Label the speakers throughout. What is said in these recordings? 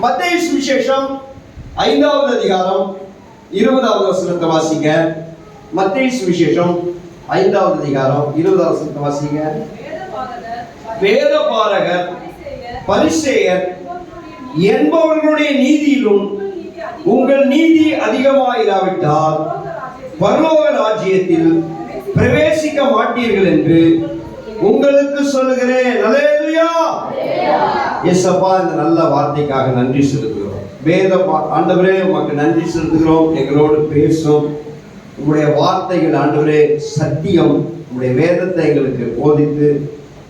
Speaker 1: மத்தேயு சுவிசேஷம் 5வது அதிகாரம் 20வது வசனத்தை வாசிங்க. மத்தேயு சுவிசேஷம் 5வது அதிகாரம் 20வது வசனத்தை வாசிங்க. வேதபாரகர் பரிசேயர் என்பவர்களுடைய நீதியிலும் உங்கள் நீதி அதிகமாயிராவிட்டால் பரலோக ராஜ்யத்தில் பிரவேசிக்க மாட்டீர்கள் என்று உங்களுக்கு சொல்லுகிறேன். அல்லேலூயா. இயேசப்பா, இந்த நல்ல வார்த்தைக்காக நன்றி செலுத்துகிறோம். ஆண்டவரே, உமக்கு நன்றி செலுத்துகிறோம். எங்களோடு பேசும் உங்களுடைய வார்த்தைகள் ஆண்டவரே சத்தியம். உங்களுடைய வேதத்தை எங்களுக்கு போதித்து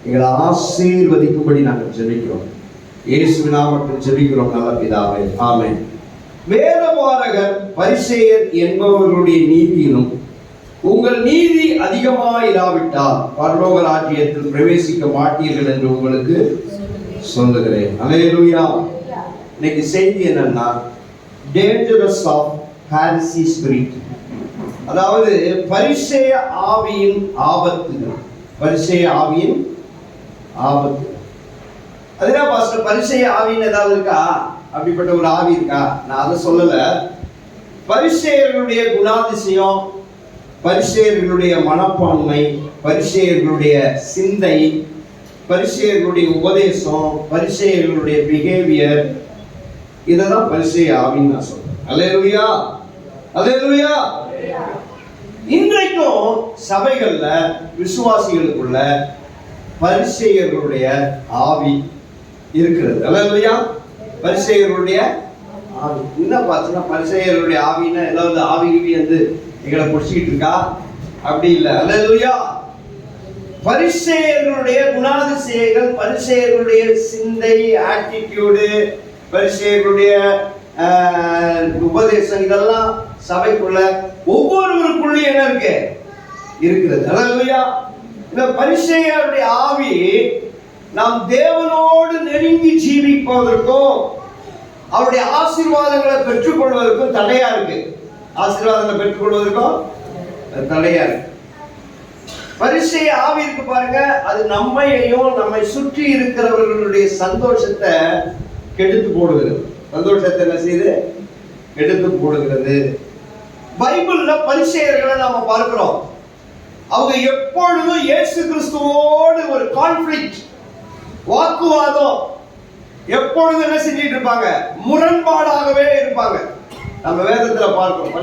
Speaker 1: எங்களை ஆசீர்வதிக்கும்படி நாங்கள் ஜெபிக்கிறோம். இயேசுவின் நாமத்தில் ஜெபிக்கிறோம் நல்ல பிதாவே, ஆமென். வேதபாரகர் பரிசேயர் என்பவர்களுடைய நீதியிலும் உங்கள் நீதி அதிகமாயிராவிட்டால் பரலோக ராஜ்யத்தில் பிரவேசிக்க மாட்டீர்கள் என்று உங்களுக்கு சொல்லுகிறேன். அல்லேலூயா. இன்னைக்கு செய்தி என்னன்னா, டேஞ்சரஸ் ஆஃப் பாரிசி ஸ்பிரிட், அதாவது பரிசேய ஆவியின் ஆபத்துகள். பரிசேய ஆவியின் ஆபத்து. அதுனா பாஸ்டர், பரிசேய ஆவின்னு ஏதாவது இருக்கா? அப்படிப்பட்ட ஒரு ஆவி இருக்கா? நான் அதை சொல்லல. பரிசேயர்களுடைய குணாதிசயம், பரிசேயர்களுடைய மனப்பான்மை, பரிசேயர்களுடைய சிந்தை, பரிசேயர்களுடைய உபதேசம், பரிசேயர்களுடைய பிஹேவியர், இதெல்லாம் பரிசேய ஆவின்னு நான் சொல்றேன். அல்லேலூயா, அல்லேலூயா. இன்றைக்கும் சபைகள்ல விசுவாசிகளுக்குள்ள பரிசேயர்களுடைய ஆவி இருக்கிறது. அல்லேலூயா. பரிசேயர்களுடைய ஆவி என்ன பார்த்தீங்கன்னா, பரிசேயர்களுடைய ஆவின்னா ஏதாவது ஆவி வந்து எங்களை பிடிச்சிக்கிட்டு இருக்கா? அப்படி இல்லை. அல்லேலூயா. பரிசேயர்களுடைய குணாதிசயங்கள், பரிசேயர்களுடைய சிந்தை, ஆட்டிடியூடு, பரிசேயர்களுடைய உபதேசம், இதெல்லாம் சபைக்குள்ள ஒவ்வொருவருக்குள்ளே என்ன இருக்கு? இருக்கிறது. அல்லேலூயா. இந்த பரிசேயருடைய ஆவி நாம் தேவனோடு நெருங்கி ஜீவிப்பதற்கும் அவருடைய ஆசீர்வாதங்களை பெற்றுக்கொள்வதற்கும் தடையா இருக்கு. ஆசீர்வாதங்களை பெற்றுக்கொள்வதற்கும் தடையா இருக்கு. பரிசேய ஆவி இருக்கு பாருங்க, அது நம்மையும் நம்மை சுற்றி இருக்கிறவர்களுடைய சந்தோஷத்தை கெடுத்து போடுகிறது. சந்தோஷத்தை என்ன செய்யுது? கெடுத்து போடுகிறது. பைபிள்ல பரிசேயர்களை நாம பார்க்கிறோம். அவங்க எப்பொழுதும் இயேசு கிறிஸ்துவோடு ஒரு கான்ஃபிளிக்ட், வாக்குவாதம், எப்பொழுதும் என்ன செஞ்சிட்டு இருப்பாங்க? முரண்பாடாகவே இருப்பாங்க. நம்ம வேதத்துல பார்க்கிறோம்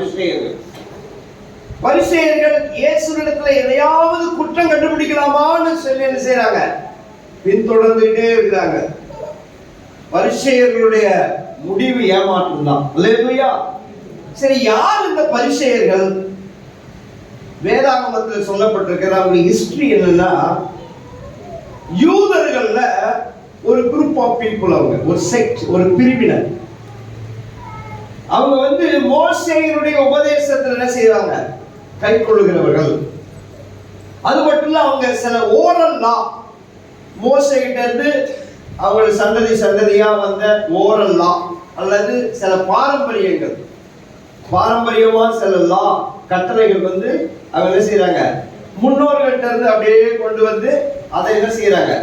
Speaker 1: பரிசேயர்கள் இயேசுவிடத்துல எதையாவது குற்றம் கண்டுபிடிக்கலாமான்னு சொல்லி என்ன செய்யறாங்க? பின்தொடர்ந்துட்டே இருக்கிறாங்க. பரிசேயர்களுடைய முடிவு ஏமாற்றம் தான். அல்லேலூயா. சரி, யார் இந்த பரிசேயர்கள்? வேதாகமத்தில் சொல்லப்பட்டிருக்கிற அவங்க ஹிஸ்டரி என்னன்னா, யூதர்கள்ல ஒரு குரூப் ஆஃப் பீப்புள், அவங்க ஒரு செக்ட், ஒரு பிரிவினர். அவங்க வந்து மோசேயினுடைய உபதேசத்தில் என்ன செய்யறாங்க? கை கொள்ளுகிறவர்கள். அது மட்டும் இல்ல, அவங்க சில ஓரல் லா, மோசேகிட்ட இருந்து அவங்க சந்ததி சந்ததியா வந்த ஓரல் லா அல்லது சில பாரம்பரியங்கள், பாரம்பரியமா சில லா கட்டளைகள் வந்து அவங்க என்ன செய்யறாங்க? முன்னோர்கள்ட்ட இருந்து அப்படியே கொண்டு வந்து அதை என்ன செய்யறாங்க?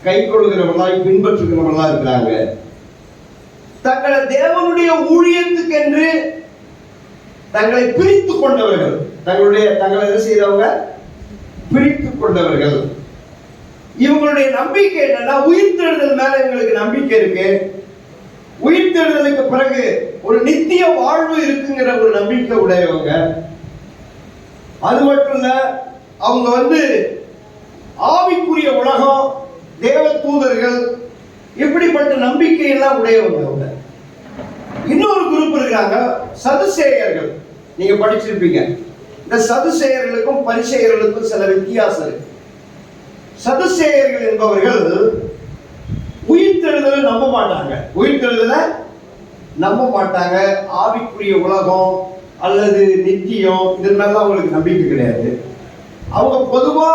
Speaker 1: கை கொள்ளுகிறவர்களாய் பின்பற்றுகிறவர்களா இருக்கிறாங்க. தங்களை தேவனுடைய ஊழியத்துக்கென்று தங்களை பிரித்து கொண்டவர்கள், தங்களை என்ன செய்யறவங்க? பிரித்து கொண்டவர்கள். இவங்களுடைய நம்பிக்கை என்னன்னா, உயிர்த்தெழுதல் மேல இவங்களுக்கு நம்பிக்கை இருக்கு. உயிர்த்தெழுதலுக்கு பிறகு ஒரு நித்திய வாழ்வு இருக்குங்கிற ஒரு நம்பிக்கை உடையவங்க. அது மட்டும் இல்ல, அவங்க வந்து ஆவிக்குரிய உலகம், தேவ தூதர்கள், இப்படிப்பட்ட நம்பிக்கை எல்லாம் உடையவங்க. அவங்க இன்னொரு குரூப் இருக்காங்க, சதுசேயர்கள். நீங்க படிச்சிருப்பீங்க. இந்த சதுசேயர்களுக்கும் பரிசேயர்களுக்கும் சில வித்தியாசம் இருக்கு. சதுசேயர்கள் என்பவர்கள் உயிர்த்தெழுதலை நம்ப மாட்டாங்க. உயிர்த்தெழுதலை நம்ப மாட்டாங்க. ஆவிக்குரிய உலகம் அல்லது நித்தியம், இதன் மேல அவங்களுக்கு நம்பிக்கை கிடையாது. அவங்க பொதுவா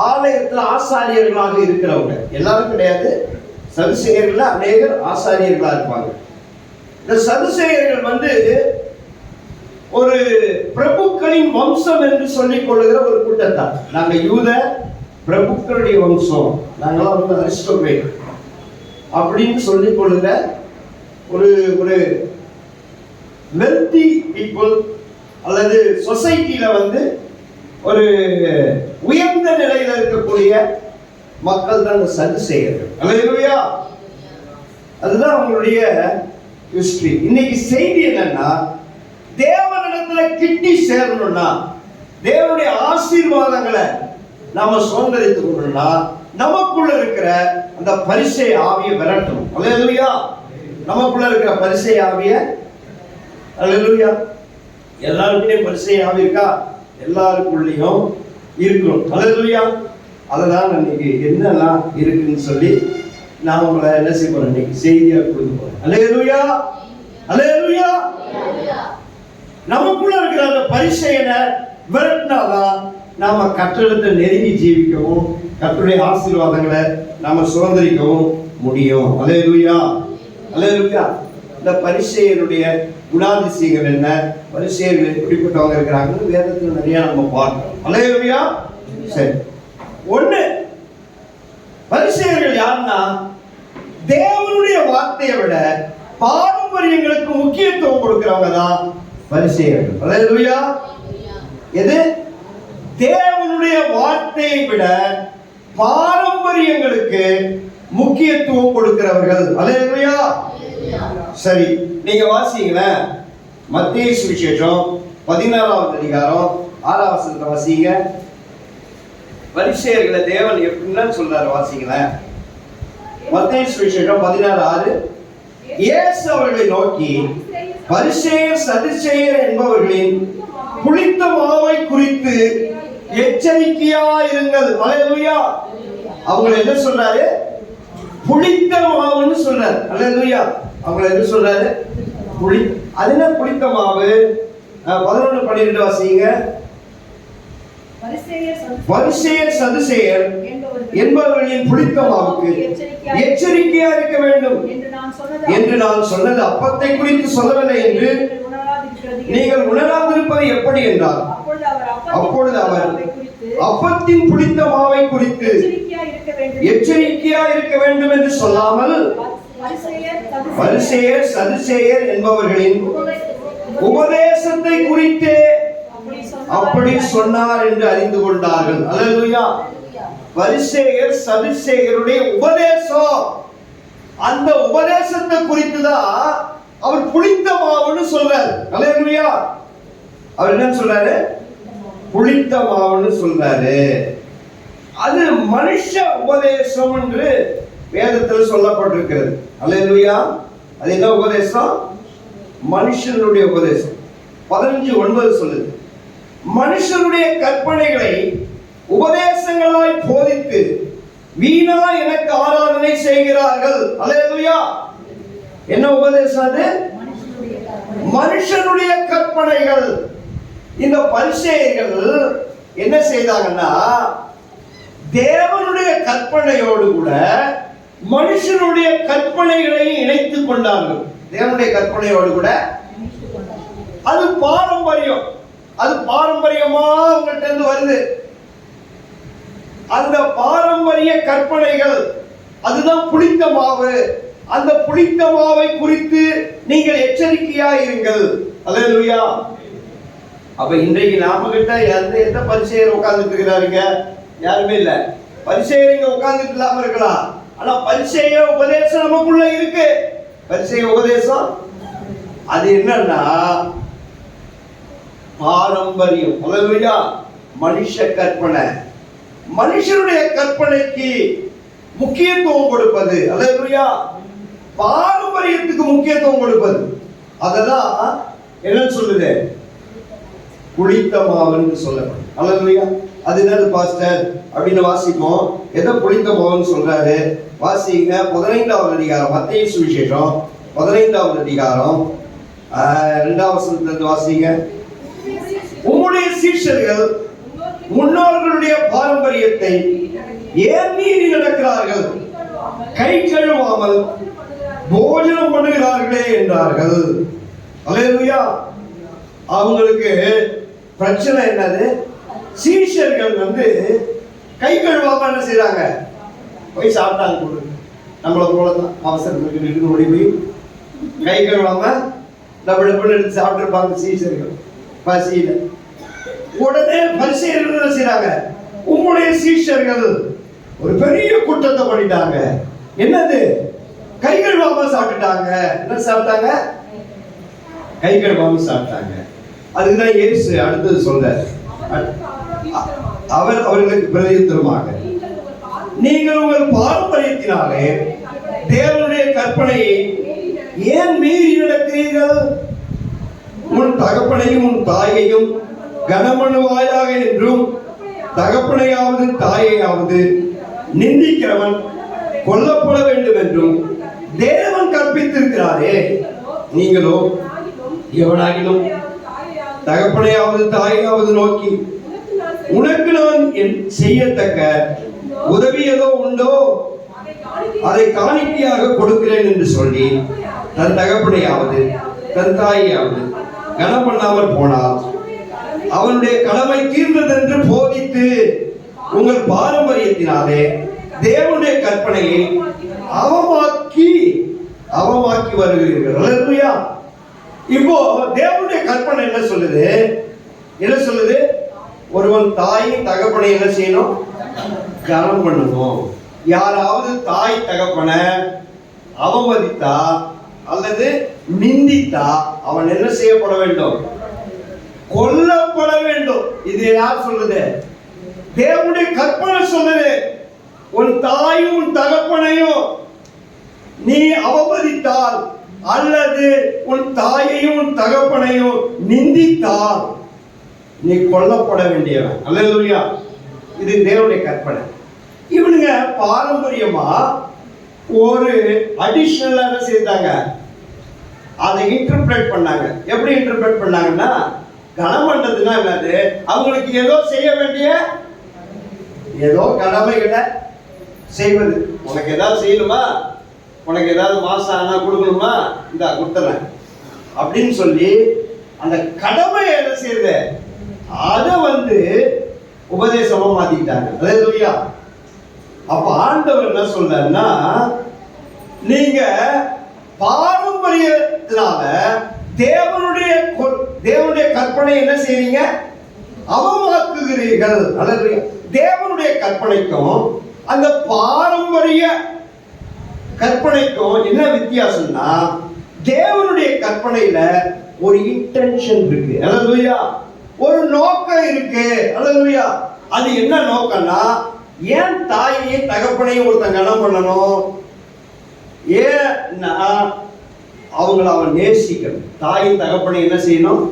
Speaker 1: ஆலயத்தில் ஆசாரியர்களாக இருக்கிறவங்க. எல்லாரும் கிடையாது. சதுசேயர்கள் அநேகர் ஆசாரியர்களா இருப்பாங்க. இந்த சதுசேயர்கள் வந்து ஒரு பிரபுக்களின் வம்சம் என்று சொல்லிக் கொள்ளுகிற ஒரு கூட்டத்தான். நாங்க யூத பிரபுக்களுடைய வம்சம், நாங்களாம் வந்து அரிஸ்டோக்ரேட் அப்படின்னு சொல்லிக் கொள்ளுகிற ஒரு ஒரு வெல்தி பீப்புள் அல்லது சொசைட்டியில வந்து ஒரு உயர்ந்த நிலையில இருக்கக்கூடிய மக்கள் தான் இந்த சதுசேயர்கள். அல்லேலூயா. அதுதான் அவங்களுடைய ஹிஸ்டரி. இன்னைக்கு செய்தி என்னன்னா, தேவனிடத்துல கிட்டி சேரணும்னா, தேவனுடைய ஆசீர்வாதங்களை நாம சுதந்திரித்துக் கொள்ளணும்னா, நமக்குள்ள இருக்கிற அந்த பரிசை ஆவியை விரட்டணும். அல்லேலூயா. நமக்குள்ள இருக்கிற பரிசை ஆவிய, அல்லேலூயா. எல்லாருக்குமே பரிசை ஆவி இருக்கா? எல்லாருக்குள்ளேயும் இருக்கணும். அல்லேலூயா. அதெல்லாம் இன்னைக்கு என்னெல்லாம் இருக்குன்னு சொல்லி நான் உங்களை என்ன செய்ய போறேன், இன்னைக்கு செய்தியா கொடுக்க போறேன். அல்லேலூயா. அல்லேலூயா. நமக்குள்ள இருக்கிற அந்த பரிசையனை விரட்டினாதான் நாம கட்டளத்தை நெருங்கி ஜீவிக்கவும் கர்த்தருடைய ஆசீர்வாதங்களை நாம சுதந்திரிக்கவும் முடியும். அல்லேலூயா. அல்லேலூயா. இந்த பரிசேயருடைய குணாதிசயங்கள் என்ன, பரிசேயர்கள் எப்படிப்பட்டவங்க இருக்கிறாங்கன்னு வேதத்துல நிறைய நம்ம பார்க்கிறோம். அல்லேலூயா. சரி, ஒண்ணு, பரிசேயர்கள் யாருன்னா தேவனுடைய வார்த்தையை விட பாரம்பரியங்களுக்கு முக்கியத்துவம் கொடுக்கிறவங்க தான் பரிசேயர்கள். அல்லேலூயா. எது? தேவனுடைய வார்த்தையை விட பாரம்பரியங்களுக்கு முக்கியத்துவம் கொடுக்கிறவர்கள். அல்லேலூயா. சரி, நீங்க வாசிங்களேன், மத்தேயு சுவிசேஷம் 16வது அதிகாரம் 6வது வசனத்தை வாசிங்க. பரிசேயர்களை தேவன் எப்படின்னு சொல்றாரு, வாசிங்களேன். மத்தேயு சுவிசேஷம் 16:6. இயேசு அவர்களை நோக்கி, பரிசேயர் சதுசேயர் என்பவர்களின் புளித்த மாவை குறித்து எச்சரிக்கையாயிருங்கள். அல்லேலூயா. அவங்க என்ன சொல்றாரு? புளித்த மாவுன்னு சொல்றாரு. அல்லேலூயா. அவங்க என்ன சொல்றாரு? அது என்ன புளித்த மாவு? 11:12 வாசிங்க. பரிசேயர் சதுசேயர் என்பவர்களின் புளித்த மாவுக்கு எச்சரிக்கையா இருக்க வேண்டும் என்று நான் சொன்னது அப்பத்தை குறித்து சொல்லவில்லை என்று நீங்கள் உணராதிருப்பது எப்படி என்றார். அப்பொழுது அவர் அப்பத்தின் புளித்த மாவை குறித்து எச்சரிக்கையா இருக்க வேண்டும் என்று சொல்லாமல் பரிசேயர் சதுசேயர் என்பவர்களின் உபதேசத்தை குறித்து அப்படி சொன்னார் என்று அறிந்து கொண்டார்கள். அல்லேலூயா. பரிசேயர் சதுசேயருடைய உபதேசம், அந்த உபதேசத்தை குறித்து தான் அவர் புளித்த மாவுன்னு சொல்றாரு. அல்லேலூயா. அவர் என்ன சொல்றாரு? புளித்த மாவுன்னு சொல்றாரு. அது மனுஷ உபதேசம் என்று வேதத்தில் சொல்லப்பட்டிருக்கிறது. அல்லேலூயா. அது என்ன உபதேசம்? மனுஷனுடைய உபதேசம். 15:9 சொல்லுது, மனுஷனுடைய கற்பனைகளை உபதேசங்களாய் போதித்து வீணா எனக்கு ஆராதனை செய்கிறார்கள். அல்லேலூயா. என்ன உபதேசம் அது? மனுஷனுடைய கற்பனைகள். இந்த பரிசேயர்கள் என்ன செய்தாங்கன்னா, தேவனுடைய கற்பனையோடு கூட மனுஷனுடைய கற்பனைகளை இணைத்துக் கொண்டார்கள். தேவனுடைய கற்பனையோடு கூட அது பாரம்பரியம், அது பாரம்பரியமா அவங்கள்ட்ட இருந்து வருது. அந்த பாரம்பரிய கற்பனைகள் அதுதான் புளித்த மாவு. அந்த புளித்த மாவை குறித்து நீங்கள் எச்சரிக்கையா இருங்கள். அல்லேலூயா. அப்ப இன்றைக்கு நாம கிட்ட எந்த பரிசேயர் உட்கார்ந்துட்டு இருக்கிறாருங்க? யாருமே இல்ல. பரிசேயர் இங்க உட்கார்ந்துட்டு இல்லாம இருக்கலாம், ஆனா பரிசேய உபதேசம் நமக்குள்ள இருக்கு. பரிசேய உபதேசம் அது என்னன்னா பாரம்பரியம். அல்லேலூயா. மனுஷ கற்பனை, மனுஷனுடைய கற்பனைக்கு முக்கியத்துவம் கொடுப்பது. அல்லேலூயா. பாரம்பரியத்துக்கு முக்கியத்துவம் கொடுப்பது. அதெல்லாம் என்ன சொல்லுது? புளித்த மாவுன்னு சொல்லப்படும். அல்லேலூயா. அது என்னது பாஸ்டர் அப்படின்னு வாசிப்போம். எதை புளித்த மாவுன்னு சொல்றாரு? வாசிங்க 15வது அதிகாரம், மத்தேயு சுவிசேஷம் 15வது அதிகாரம் 2வது வசனத்திலிருந்து வாசிங்க. உம்முடைய சீஷர்கள் முன்னோர்களுடைய பாரம்பரியத்தை ஏன் மீறி நடக்கிறார்கள்? கை கழுவாமல் போஜனம் பண்ணுகிறார்களே என்றார்கள். அல்லேலூயா. அவங்களுக்கு பிரச்சனை என்னது? சீஷர்கள் கை கழுவாம என்ன செய்யறாங்க? போய் சாப்பிட்டாங்க. நம்மளை போலதான் அவசரத்துக்கு ஓடி போய் கை கழுவாம டபுள் டபுள் எடுத்து சாப்பிட்டுருப்பாங்க சீசர்கள் பசியில. உடனே பரிசேயர்கள் என்ன செய்றாங்க? உம்முடைய சீஷர்கள் ஒரு பெரிய குற்றத்தை பண்ணிட்டாங்க. என்னது? கை கழுவாம சாப்பிட்டுட்டாங்க. என்ன சாப்பிட்டாங்க? கை கழுவாம சாப்பிட்டாங்க. அதுதான் இயேசு அடுத்தது சொல்றார். அவர் அவர்களுக்கு பிரதியுத்தரமாக, நீங்கள் உங்கள் பாரம்பரியத்தினாலே தேவனுடைய கற்பனையை ஏன் மீறி நடக்கிறீர்கள்? உன் தகப்பனையும் உன் தாயையும் கனமனுவாயாக என்றும் தகப்பனையாவது தாயையாவது நிந்திக்கிறவன் கொல்லப்பட வேண்டும் என்றும் தேவன் கற்பித்திருக்கிறாரே. நீங்களோ எவனாகிலும் தகப்பனையாவது தாயையாவது நோக்கி, உனக்கு நான் செய்யத்தக்க உதவி ஏதோ உண்டோ அதை காணிக்கையாக கொடுக்கிறேன் என்று சொல்லி தன் தகப்பனையாவது தன் தாயையாவது கனம் பண்ணாமல் போனால் அவனுடைய கடமை தீர்ந்தது என்று போதித்து உங்கள் பாரம்பரியத்தினாலே தேவனுடைய கற்பனையை அவமாக்கி வருகிறீர்கள். அல்லேலூயா. இப்போ தேவனுடைய கற்பனை என்ன சொல்லுது? என்ன சொல்லுது? ஒருவன் தாயின் தகப்பனை என்ன செய்யணும்? கனம் பண்ணணும். யாராவது தாய் தகப்பனை அவமதித்தா அல்லது நிந்தித்தா அவன் என்ன செய்யப்பட வேண்டும்? கொல்லப்பட வேண்டும். இது யார் சொல்லுது? தேவனுடைய கற்பனை சொல்லுது. உன் தாயும் உன் தகப்பனையும் நீ அவமதித்தால் அல்லது உன் தாயையும் உன் தகப்பனையும் நிந்தித்தால் நீ கொல்லப்பட வேண்டியவன். அல்லேலூயா. இது தேவனுடைய கற்பனை. இவனுங்க பாரம்பரியமா ஒரு அடிஷனலாக செய்தாங்க. அதை இன்டர்பிரேட் பண்ணாங்க. எப்படி இன்டர்பிரேட் பண்ணாங்கன்னா, கனம் பண்றதுன்னா என்னது? அவங்களுக்கு ஏதோ செய்ய வேண்டிய ஏதோ கடமைகளை செய்வது. உனக்கு ஏதாவது செய்யணுமா, உனக்கு ஏதாவது மாசம் ஆனா கொடுக்கணுமா, இந்த கொடுத்துறேன் அப்படின்னு சொல்லி அந்த கடமையை என்ன செய்யுது? அதை உபதேசமா மாத்திக்கிட்டாங்க. அல்லேலூயா. அப்ப ஆண்டவர் என்ன சொல்றாருன்னா, நீங்க பாரம்பரியத்தினால தேவனுடைய கற்பனை என்ன செய்றீங்க? அவமாக்குகிறீர்கள். அல்லேலூயா. தேவனுடைய கற்பனைக்கும் அந்த பாரம்பரிய கற்பனைக்கும் என்ன வித்தியாசம்னா, தேவனுடைய கற்பனையில ஒரு இன்டென்ஷன் இருக்கு. அல்லேலூயா. ஒரு நோக்கம் இருக்கு. அல்லேலூயா. அது என்ன நோக்கம்னா, ஏன் தாயையும் தகப்பனையும் ஒருத்தன் கனம் பண்ணணும்? ஏன்னா அவங்கள அவன் நேசிக்கணும். தாயின் தகப்பனை என்ன செய்யணும்?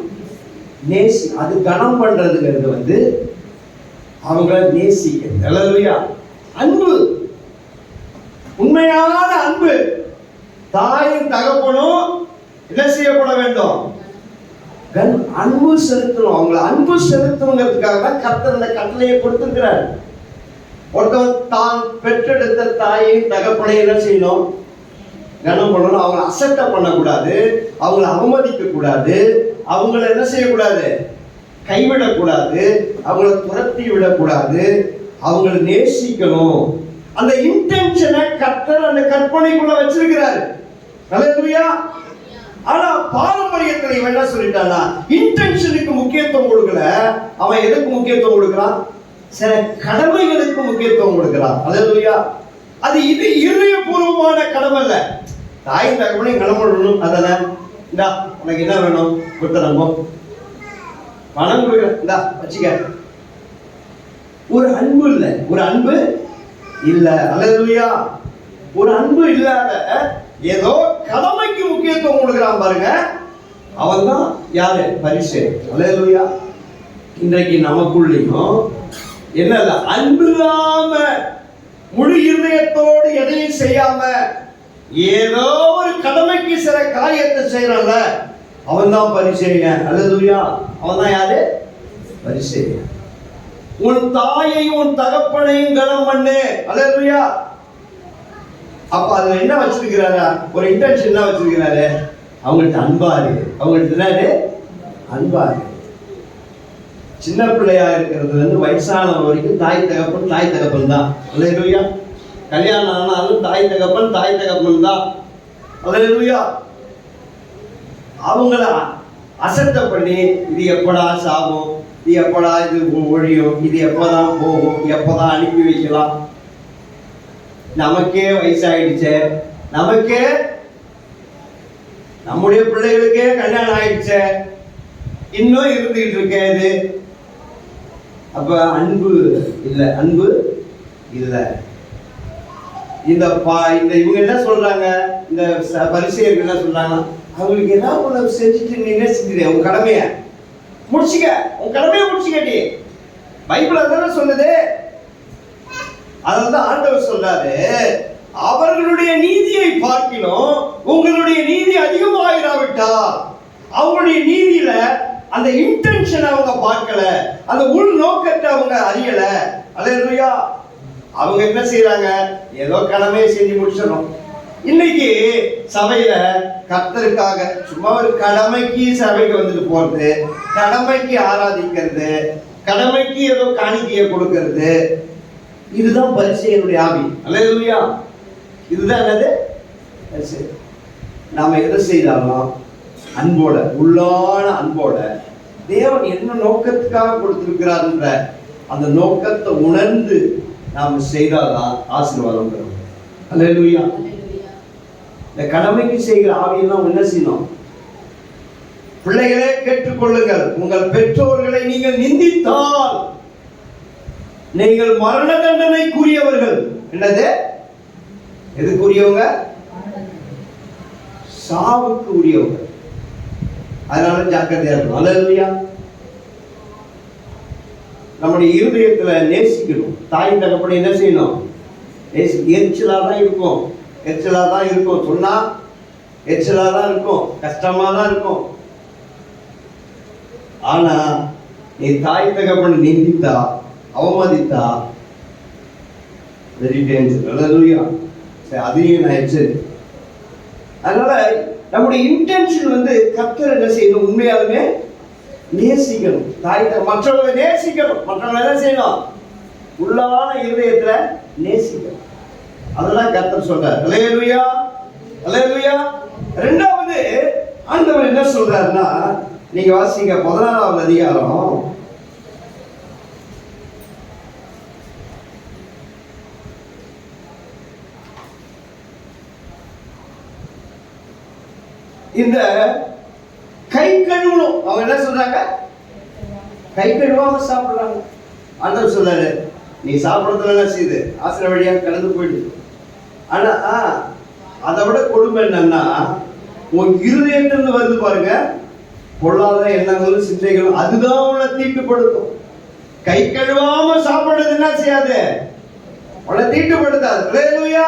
Speaker 1: அது கனம் பண்றதுங்கிறது அவங்கள நேசிக்கணும். அல்லேலூயா. அன்பு, உண்மையான அன்பு. தாயின் தகப்பனும் என்ன செய்யப்பட வேண்டும்? அன்பு செலுத்தணும். அவங்களை அன்பு செலுத்தணுங்கிறதுக்காக தான் கர்த்தர் இந்த கட்டளையை கொடுத்திருக்கிறார். ஒருத்தவன் தான் பெற்றெடுத்த தாயின் தகப்பனை என்ன செய்யணும்? கனம் பண்ணணும். அவங்களை அசட்டை பண்ணக்கூடாது, அவங்களை அவமதிக்க கூடாது, அவங்கள என்ன செய்யக்கூடாது? கைவிடக்கூடாது, அவங்கள துரத்தி விடக்கூடாது, அவங்களை நேசிக்கணும். அந்த இன்டென்ஷனை கர்த்தர் அந்த கற்பனைக்குள்ள வச்சிருக்கிறாரு. அல்லேலூயா. ஆனா பாரம்பரியத்துல இவன் என்ன சொல்லிட்டானா, இன்டென்ஷனுக்கு முக்கியத்துவம் கொடுக்கல. அவன் எதுக்கு முக்கியத்துவம் கொடுக்கிறான்? சில கடமைகளுக்கு முக்கியத்துவம் கொடுக்கிறான். அல்லேலூயா. அது இது இதயபூர்வமான கடமை இல்ல. தாய் தகப்பனை கனம் பண்ணணும். அதெல்லாம் இந்தா உனக்கு என்ன வேணும் கொடுத்தனமோ, பணம் கொடுக்குற இந்தா வச்சுக்க. ஒரு அன்பு இல்லை, ஒரு அன்பு இல்ல. அல்லேலூயா. ஒரு அன்பு இல்லாத ஏதோ கடமைக்கு முக்கியத்துவம் கொடுக்கிறான் பாருங்க, அவன் தான் யாரு? பரிசேயன். அல்லேலூயா. இன்றைக்கு நமக்குள்ளேயும் என்ன அன்பு இல்லாம முழு இருதயத்தோடு எதையும் செய்யாம ஏதோ ஒரு கடமைக்கு சில காரியத்தை செய்யறல, அவன் தான் பரிசேயன். அல்லேலூயா. அவன் தான் யாரு? பரிசேயன். உன் தாயையும் உன் தகப்பனையும் கனம் பண்ணு. அல்லேலூயா. அப்ப அதுல என்ன வச்சிருக்கிறாரா? ஒரு இன்டென்ஷன் என்ன வச்சிருக்கிறாரு? அவங்கள்ட்ட அன்பாரு. அவங்கள்ட்ட என்னது? அன்பாரு. சின்ன பிள்ளையா இருக்கிறது வயசானவங்க வரைக்கும் தாய் தகப்பன் தான். அல்லேலூயா. கல்யாணம் ஆனாலும் தாய் தகப்பன் தான். அல்லேலூயா. அவங்கள அசட்டை பண்ணி இது எப்படா சாகும், இது எப்படா இது ஒழியும், இது எப்பதான் போகும், எப்பதான் அனுப்பி வைக்கலாம், நமக்கே வயசாயிடுச்சு, நமக்கே நம்முடைய பிள்ளைகளுக்கே கல்யாணம் ஆயிடுச்சு, இன்னும் இருந்துகிட்டு இருக்காது. அப்ப அன்பு இல்லை, அன்பு இல்லை. இந்த இவங்க என்ன சொல்றாங்க, இந்த பரிசேயர்கள் என்ன சொல்றாங்க, அவங்களுக்கு ஏதாவது ஒன்று செஞ்சுட்டு நீ என்ன செஞ்சிரு, உன் கடமைய முடிச்சுக்க, உன் கடமையை முடிச்சுக்கட்டி. பைபிள் அதான சொல்லுது. அதான் ஆண்டவர் சொல்றாரு, அவர்களுடைய நீதியை பார்க்கிலும் உங்களுடைய நீதி அதிகமாயிராவிட்டா. அவங்களுடைய நீதியில அந்த இன்டென்ஷன் அவங்க பார்க்கல, அந்த உள் நோக்கத்தை அவங்க அறியல. அல்லேலூயா. அவங்க என்ன செய்யறாங்க, ஏதோ கடமையை செஞ்சு முடிச்சிடணும். இன்னைக்கு சபையில கர்த்தருக்காக சும்மா ஒரு கடமைக்கு சபைக்கு வந்துட்டு போறது, கடமைக்கு ஆராதிக்கிறது, கடமைக்கு ஏதோ காணிக்கையை கொடுக்கிறது, இதுதான் பரிசேயனுடைய ஆவி. அல்லேலூயா. இதுதான் என்னது பரிசேய. நாம எதை செய்தாலும் அன்போட, உள்ளான அன்போட, தேவன் என்ன நோக்கத்துக்காக கொடுத்திருக்கிறார்ன்ற அந்த நோக்கத்தை உணர்ந்து நாம் செய்தால்தான் ஆசீர்வாதம் பெறும். அல்லேலூயா. இந்த கடமைக்கு செய்கிற ஆவியெல்லாம் என்ன செய்யணும்? பிள்ளைகளே கேட்டுக்கொள்ளுங்கள், உங்கள் பெற்றோர்களை நீங்கள் நிந்தித்தால் நீங்கள் மரண தண்டனைக்குரியவர்கள். என்னது? எதுக்குரியவங்க? சாவுக்கு உரியவங்க. அதனால ஜாக்கிரதையா இருக்கணும். அல்லேலூயா. நம்முடைய இருதயத்துல நேசிக்கணும். தாய் தகப்பனை என்ன செய்யணும்? எரிச்சலா தான் இருக்கும், எரிச்சலா தான் இருக்கும், சொன்னா எரிச்சலா தான் இருக்கும், கஷ்டமா தான் இருக்கும். ஆனா நீ தாய் தகப்பனை நிந்தித்தா, அவமதித்தா, வெரி டேஞ்சர். அல்லேலூயா. அதையும் நான் எச்சரி. அதனால நம்முடைய இன்டென்ஷன் வந்து கர்த்தர் என்ன செய்யணும்? உண்மையாலுமே நேசிக்கணும். தாய் மற்றவங்களை நேசிக்கணும். மற்றவங்களை என்ன செய்யணும்? உள்ளான இருதயத்துல நேசிக்கணும். அதெல்லாம் கர்த்தர் சொல்றார். அல்லேலூயா. அல்லேலூயா. இரண்டாவது ஆண்டவர் என்ன சொல்றாருன்னா, நீங்க வாசிங்க 16வது அதிகாரம். இந்த கை கழுவணும். அவங்க என்ன சொல்றாங்க? கை கழுவாம சாப்பிடுறாங்க. ஆண்டவர் சொல்றாரு, நீ சாப்பிடறதுல என்ன செய்யுது? ஆசிரியர் வழியாக கலந்து போயிடுது. ஆனா அதை விட கொடுமை என்னன்னா, உன் இருதயத்திலிருந்து வருது பாருங்க, பொல்லாத எண்ணங்களும் சிந்தைகளும், அதுதான் உன்னை தீட்டுப்படுத்தும். கை கழுவாம சாப்பிடுறது என்ன செய்யாது? உன்னை தீட்டுப்படுத்தாது. அல்லேலூயா.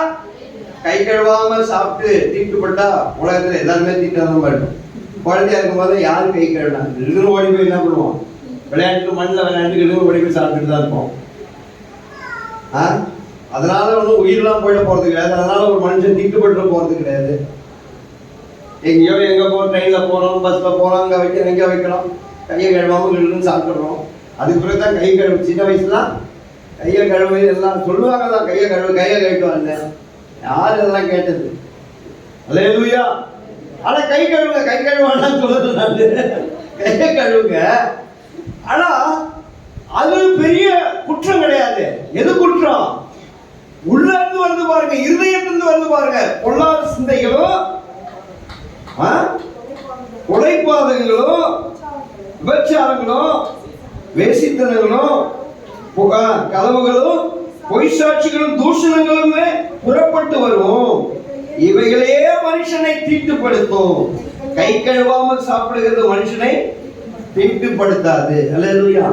Speaker 1: கை கழுவாம சாப்பிட்டு தீட்டுப்பட்டா உலகத்துல எல்லாருமே தீட்டாதான் இருக்கும். குழந்தையா இருக்கும் போது யாரும் கை கழுவினாங்க, எழுந்து ஓடி போய் என்ன பண்ணுவோம்? விளையாட்டு மண்ணில் விளையாண்டு எழுந்து ஓடி போய் சாப்பிட்டுட்டு தான் இருப்போம். அதனால ஒன்றும் உயிரெல்லாம் போயிட போறது கிடையாது. அதனால ஒரு மனுஷன் தீட்டுப்பட்டு போறது கிடையாது. எங்கேயோ எங்க போறோம், ட்ரெயின்ல போறோம், பஸ்ல போறோம், அங்க வைக்கிறோம், எங்க வைக்கிறோம், கையை கழுவாம கிழுன்னு சாப்பிட்றோம். அதுக்கு பிறகு தான் கை கழுவு. சின்ன வயசுலாம் கையை கழுவு எல்லாம் சொல்லுவாங்க தான், கையை கழுவிட்டு வந்தேன். யாரு இதெல்லாம் கேட்டது? அல்லேலூயா. ஆனா கை கழுவுங்க, கை கழுவானா சொல்றது நான், கையை கழுவுங்க. ஆனா அது பெரிய குற்றம் கிடையாது. எது குற்றம்? உள்ள இருந்து வருது பாருங்க, இருதயத்திலிருந்து வருது பாருங்க. பொல்லாத சிந்தைகளும், உழைப்பாதங்களும், விபச்சாரங்களும், வேசித்தனங்களும், களவுகளும், பொய் சாட்சிகளும், தூஷணங்களுமே புறப்பட்டு வரும். இவைகளே மனுஷனை தீட்டுப்படுத்தும். கை கழுவாமல் சாப்பிடுகிறது மனுஷனை தீட்டுப்படுத்தாது. அல்லேலூயா.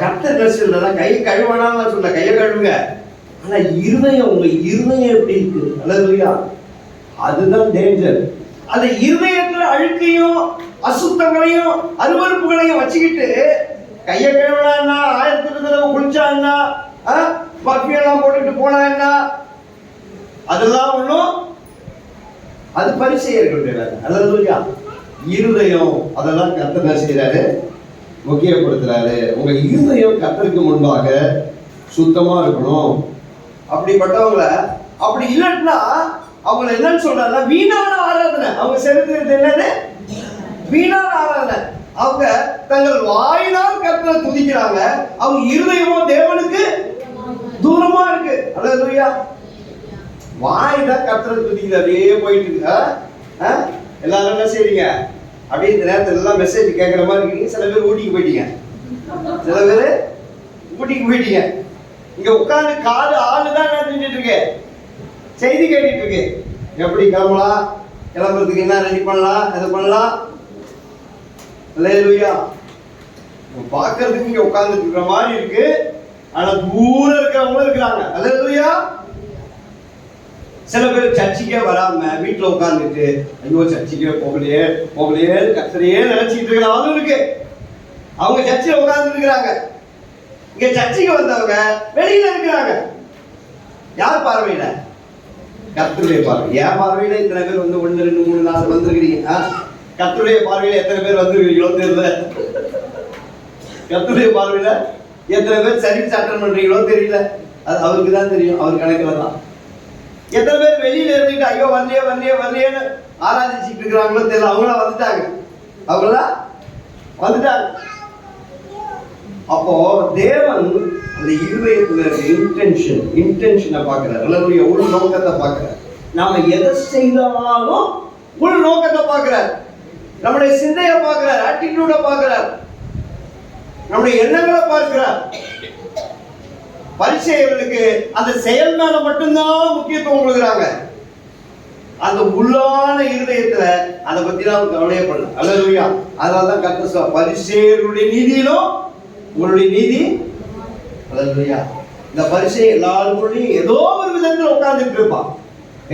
Speaker 1: கர்த்தர் சொல்றா, கை கழுவனால சொல்ல, கையை கழுவுங்க. ஆனா இருதயம், உங்க இருதயம் எப்படி இருக்கு? அல்லேலூயா. அதுதான் டேஞ்சர். அந்த இருதயத்துல அழுக்கையும் அசுத்தங்களையும் அருவருப்புகளையும் வச்சுக்கிட்டு கையை கழுவினா, 1000 தடவை குளிச்சா என்ன, பர்ஃபியூம் போட்டுட்டு போனா என்ன, அதெல்லாம் ஒண்ணும், அது பரிசேயர்களுடைய வேலை. அல்லேலூயா. இருதயம், அதெல்லாம் கர்த்தர் என்ன செய்யறாரு? முக்கியப்படுத்துறாரு. உங்க இருதயம் கர்த்தருக்கு முன்பாக சுத்தமா இருக்கணும். அப்படிப்பட்டவங்கள, அப்படி இல்லைன்னா அவங்களை என்னன்னு சொல்றாங்க? வீணான ஆராதனை. அவங்க செலுத்துறது என்னது? வீணான ஆராதனை. அவங்க தங்கள் வாயினால் கர்த்தரை துதிக்கிறாங்க, அவங்க இருதயமோ தேவனுக்கு தூரமா இருக்கு. அல்லேலூயா. வாய் தான் கர்த்தரை துதிக்குது, அப்படியே போயிட்டு இருக்கு. எல்லாரும் என்ன செய்றீங்க? அப்படியே இந்த நேரத்துல எல்லாம் மெசேஜ் கேட்கற மாதிரி இருக்கீங்க. சில பேர் ஊட்டிக்கு போயிட்டீங்க, சில பேர் ஊட்டிக்கு போயிட்டீங்க. இங்க உட்கார்ந்து காது ஆளுதான் என்ன செஞ்சுட்டு இருக்கு? செய்தி கேட்டுட்டு இருக்கு. எப்படி கிளம்பலாம், கிளம்புறதுக்கு என்ன ரெடி பண்ணலாம், எது பண்ணலாம். அல்லேலூயா. பார்க்கறதுக்கு இங்க உட்கார்ந்து இருக்கிற மாதிரி இருக்கு, ஆனா தூரம் இருக்கிறவங்களும் இருக்கிறாங்க. அல்லேலூயா. சில பேர் சர்ச்சுக்கே வராம வீட்டுல உட்கார்ந்துட்டு ஐயோ சர்ச்சுக்கே போகலையே போகலையே கர்த்தரையே நினைச்சிட்டு இருக்கிறவங்களும் இருக்கு. அவங்க சர்ச்சில் உட்கார்ந்து இருக்கிறாங்க. இங்க சர்ச்சுக்கு வந்தவங்க வெளியில இருக்கிறாங்க. யார் பார்வையில? கர்த்தருடைய பார்வை. என் பார்வையில இத்தனை பேர் வந்து 1 2 3 4 வந்திருக்கிறீங்க. கர்த்தருடைய பார்வையில எத்தனை பேர் வந்திருக்கிறீங்களோ தெரியல. கர்த்தருடைய பார்வையில எத்தனை பேர் சர்வீஸ் அட்டெண்ட் பண்றீங்களோ தெரியல. அது அவருக்கு தான் தெரியும், அவர் கணக்குல தான். எத்தனை பேர் வெளியில இருந்துட்டு ஐயோ வரலையே வரலையே வரலையேன்னு ஆராதிச்சுட்டு இருக்கிறாங்களோ தெரியல. அவங்களாம் வந்துட்டாங்க, அவங்களாம் வந்துட்டாங்க. அப்போ தேவன் அந்த இருதயத்துல இன்டென்ஷனை பார்க்கிறார். அல்லேலூயா. உள் நோக்கத்தை பார்க்கிறார். நாம எதை செய்தாலும் உள் நோக்கத்தை பார்க்கிறார். நம்முடைய சிந்தையை பார்க்கிறார், ஆட்டிடியூட பார்க்கிறார், நம்முடைய எண்ணங்களை பார்க்கிறார். பரிசேயர்களுக்கு அந்த செயல் மேல மட்டும்தான் முக்கியத்துவம் கொடுக்குறாங்க. அந்த உள்ளான இருதயத்துல அதை பத்தி தான் கவலையே பண்ணல. அல்லேலூயா. அதனாலதான் கர்த்தர் சொல்றார், பரிசேயர்களுடைய நீதியிலும் உங்களுடைய நீதி. அல்லேலூயா. இந்த பரிசை எல்லாருக்குள்ளயும் ஏதோ ஒரு விதத்துல உட்கார்ந்துட்டு இருப்பான்,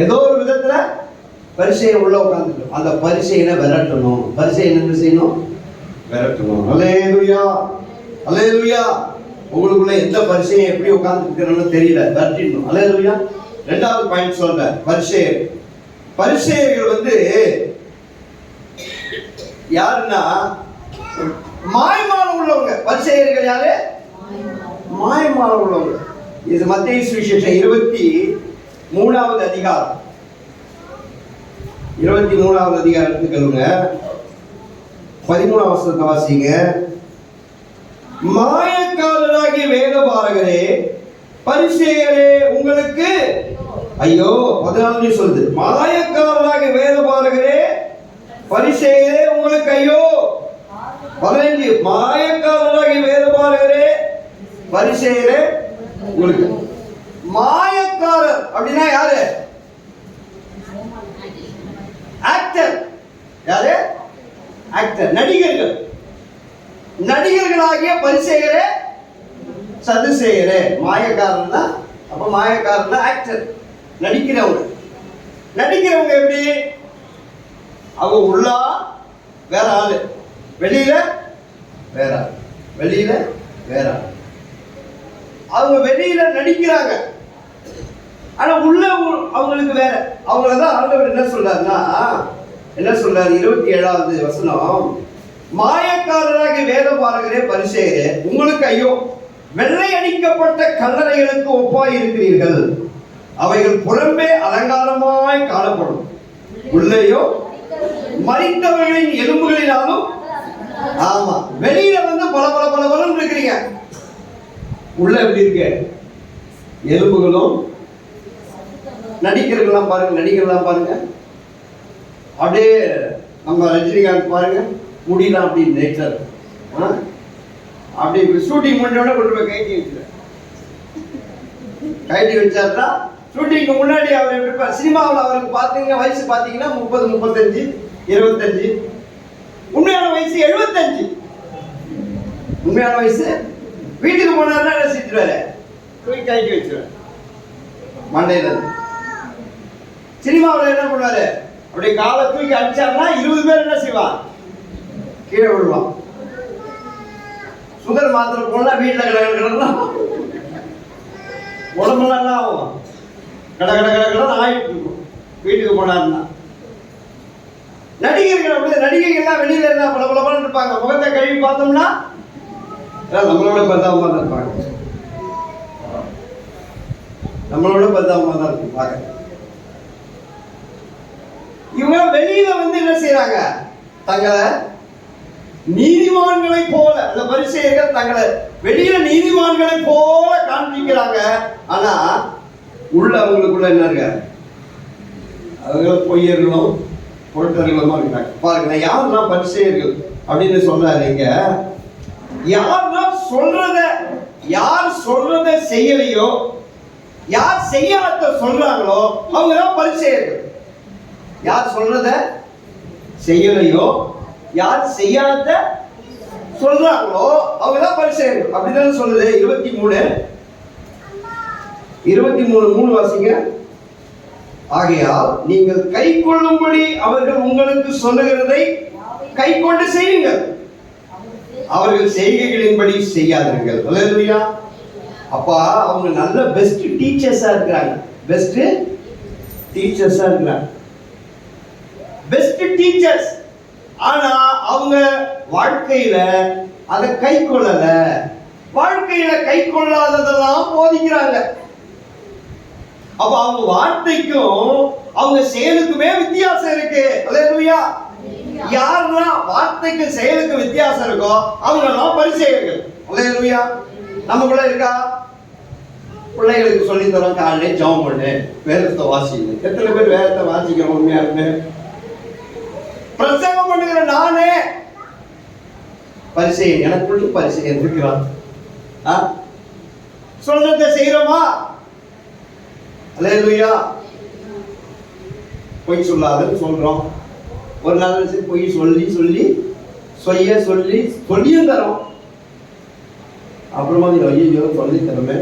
Speaker 1: ஏதோ ஒரு விதத்துல பரிசையை உள்ள உட்கார்ந்துட்டு. அந்த பரிசையினை விரட்டணும். பரிசை என்ன செய்யணும்? விரட்டணும். அல்லேலூயா. அல்லேலூயா. உங்களுக்குள்ள எந்த பரிசையை எப்படி உட்கார்ந்து இருக்கிறோம்னு தெரியல, விரட்டிடணும். அல்லேலூயா. 2வது பாயிண்ட் சொல்றேன். பரிசேயர்கள் வந்து யாருன்னா மாய்மாலம் உள்ளவங்க. பரிசேயர்கள் யாரு? மாய்மாலம் உள்ளவங்க. இது மத்தேயு சுவிசேஷம் 23வது அதிகாரம், 23வது அதிகாரத்துக்கு சொல்லுங்க, 13ஆம் வசனத்தை வாசிங்க. மாயக்காரராகிய வேதபாரகரே பரிசேயரே உங்களுக்கு ஐயோ. 14 சொல்லுது, மாயக்காரராகிய வேதபாரகரே பரிசேயரே உங்களுக்கு ஐயோ. 15 மாயக்காரராகிய வேதபாரகரே பரிசேயரே உங்களுக்கு. மாயக்காரர் அப்படின்னா யாரு? ஆக்டர். யாரு? ஆக்டர், நடிகர்கள். நடிகர்களாகிய பரிசேயரே சதுசேயரே. மாயக்காரன் தான். அப்ப மாயக்காரன் தான் ஆக்டர், நடிக்கிறவங்க. நடிக்கிறவங்க எப்படி? அவங்க உள்ளா வேற ஆளு, வெளியில வேற ஆளு, வெளியில வேற ஆளு. அவங்க வெளியில நடிக்கிறாங்க, ஆனா உள்ள அவங்களுக்கு வேற. அவங்களதான் ஆண்டவர் என்ன சொல்றாருன்னா, என்ன சொல்றாரு? 27வது வசனம், மாயக்காரராகிய வேதபாரகரே பரிசேயரே உங்களுக்கு ஐயோ, வெள்ளை அடிக்கப்பட்ட கல்லறைகளுக்கு ஒப்பாய் இருக்கிறீர்கள். அவைகள் புறம்பே அலங்காரமாய் காணப்படும், உள்ளேயோ மரித்தவர்களின் எலும்புகளினாலும். ஆமா, வெளியில வந்து பல பல பல பலம் இருக்கிறீங்க, உள்ள எப்படி இருக்கு? எலும்புகளும். நடிகர்கள்லாம் பாருங்க, நடிகர்லாம் பாருங்க, அப்படியே நம்ம ரஜினிகாந்த் பாருங்க, முடியலாம் அப்படி நேச்சர். அப்படி ஷூட்டிங் பண்ணோட கொண்டு போய் கைட்டி வச்சாருன்னா ஷூட்டிங்க்கு முன்னாடி அவர் எப்படி இருப்பார்? சினிமாவில் அவருக்கு பார்த்தீங்கன்னா வயசு பார்த்தீங்கன்னா 30 35 25. உண்மையான வயசு 75. உண்மையான வயசு. வீட்டுக்கு போனாருன்னா என்ன செஞ்சுருவாரு? போய் கைட்டி வச்சிருவாரு மண்டையில. சினிமாவில் என்ன பண்ணுவாரு? அப்படியே காலை தூக்கி அடிச்சாருன்னா 20 பேர் என்ன செய்வான்? கீழே விழுவான். சுகர் மாத்திரை போனா வீட்டில் கிடக்கலாம், உடம்புலாம் என்ன ஆகும்? கட கட கட கட ஆயிட்டு இருக்கும் வீட்டுக்கு போனாருன்னா. நடிகர்கள் அப்படி, நடிகைகள்லாம் வெளியில இருந்தா பல பல பலம் இருப்பாங்க. முகத்தை கழுவி பார்த்தோம்னா நம்மளோட பத்தாம தான் இருப்பாங்க, நம்மளோட பத்தாம தான் இருக்கும் பார்க்க. இவங்க வெளியில வந்து என்ன செய்யறாங்க? தங்களை நீதிமான்களை போல, அந்த பரிசேயர்கள் தங்களை வெளியில நீதிமான்களை போல காண்பிக்கிறாங்க. ஆனா உள்ள அவங்களுக்குள்ள என்ன இருக்க, அவங்க பொய்யர்களும் பொருட்டர்களுமா இருக்காங்க. பாருங்க, யாரெல்லாம் பரிசேயர்கள் அப்படின்னு சொல்றாருங்க, யாரெல்லாம் யார் சொல்றத செய்யலையோ, யார் செய்யாத சொல்றாங்களோ அவங்க தான் பரிசேயர்கள். யார் சொல்றத செய்யலையோ, யார் செய்யாத சொல்றாங்களோ அவங்க தான் பரிசேயர்கள். அப்படிதான் சொல்லுது. 23 வாசிங்க. ஆகையால் நீங்கள் கை கொள்ளும்படி அவர்கள் உங்களுக்கு சொல்லுகிறதை கை கொண்டு செய்யுங்கள், அவர்கள் செய்கைகளின்படி செய்யாதீர்கள். அல்லேலூயா. அப்பா, அவங்க நல்ல பெஸ்ட் டீச்சர்ஸா இருக்கிறாங்க. பெஸ்ட் டீச்சர்ஸா இருக்கிறாங்க. Best teachers. ஆனா அவங்க வாழ்க்கையில அதை கை கொள்ளல. வாழ்க்கையில கை கொள்ளாததெல்லாம் போதிக்கிறாங்க. அப்ப அவங்க வார்த்தைக்கும் அவங்க செயலுக்குமே வித்தியாசம் இருக்கு. அல்லேலூயா. யாரெல்லாம் வார்த்தைக்கு செயலுக்கு வித்தியாசம் இருக்கோ அவங்க எல்லாம் பரிசேயர்கள். அல்லேலூயா. நம்ம கூட இருக்கா? பிள்ளைகளுக்கு சொல்லி தரோம், காலையில ஜெபம் பண்ணு, வேதத்தை வாசிங்க. எத்தனை பேர் வேதத்தை வாசிக்கிறோம்? உண்மையா இருக்கு. பிரசங்கம் பண்ணுகிற நானே பரிசேயன், எனக்குள்ள பரிசேயன் இருக்கிறான். சொல்றதை செய்யறோமா? அல்லேலூயா. பொய் சொல்லாதன்னு சொல்றோம். ஒரு நாள் பொய் சொல்லியும் தரோம். அப்புறமா ஐயோ சொல்லி தரமே,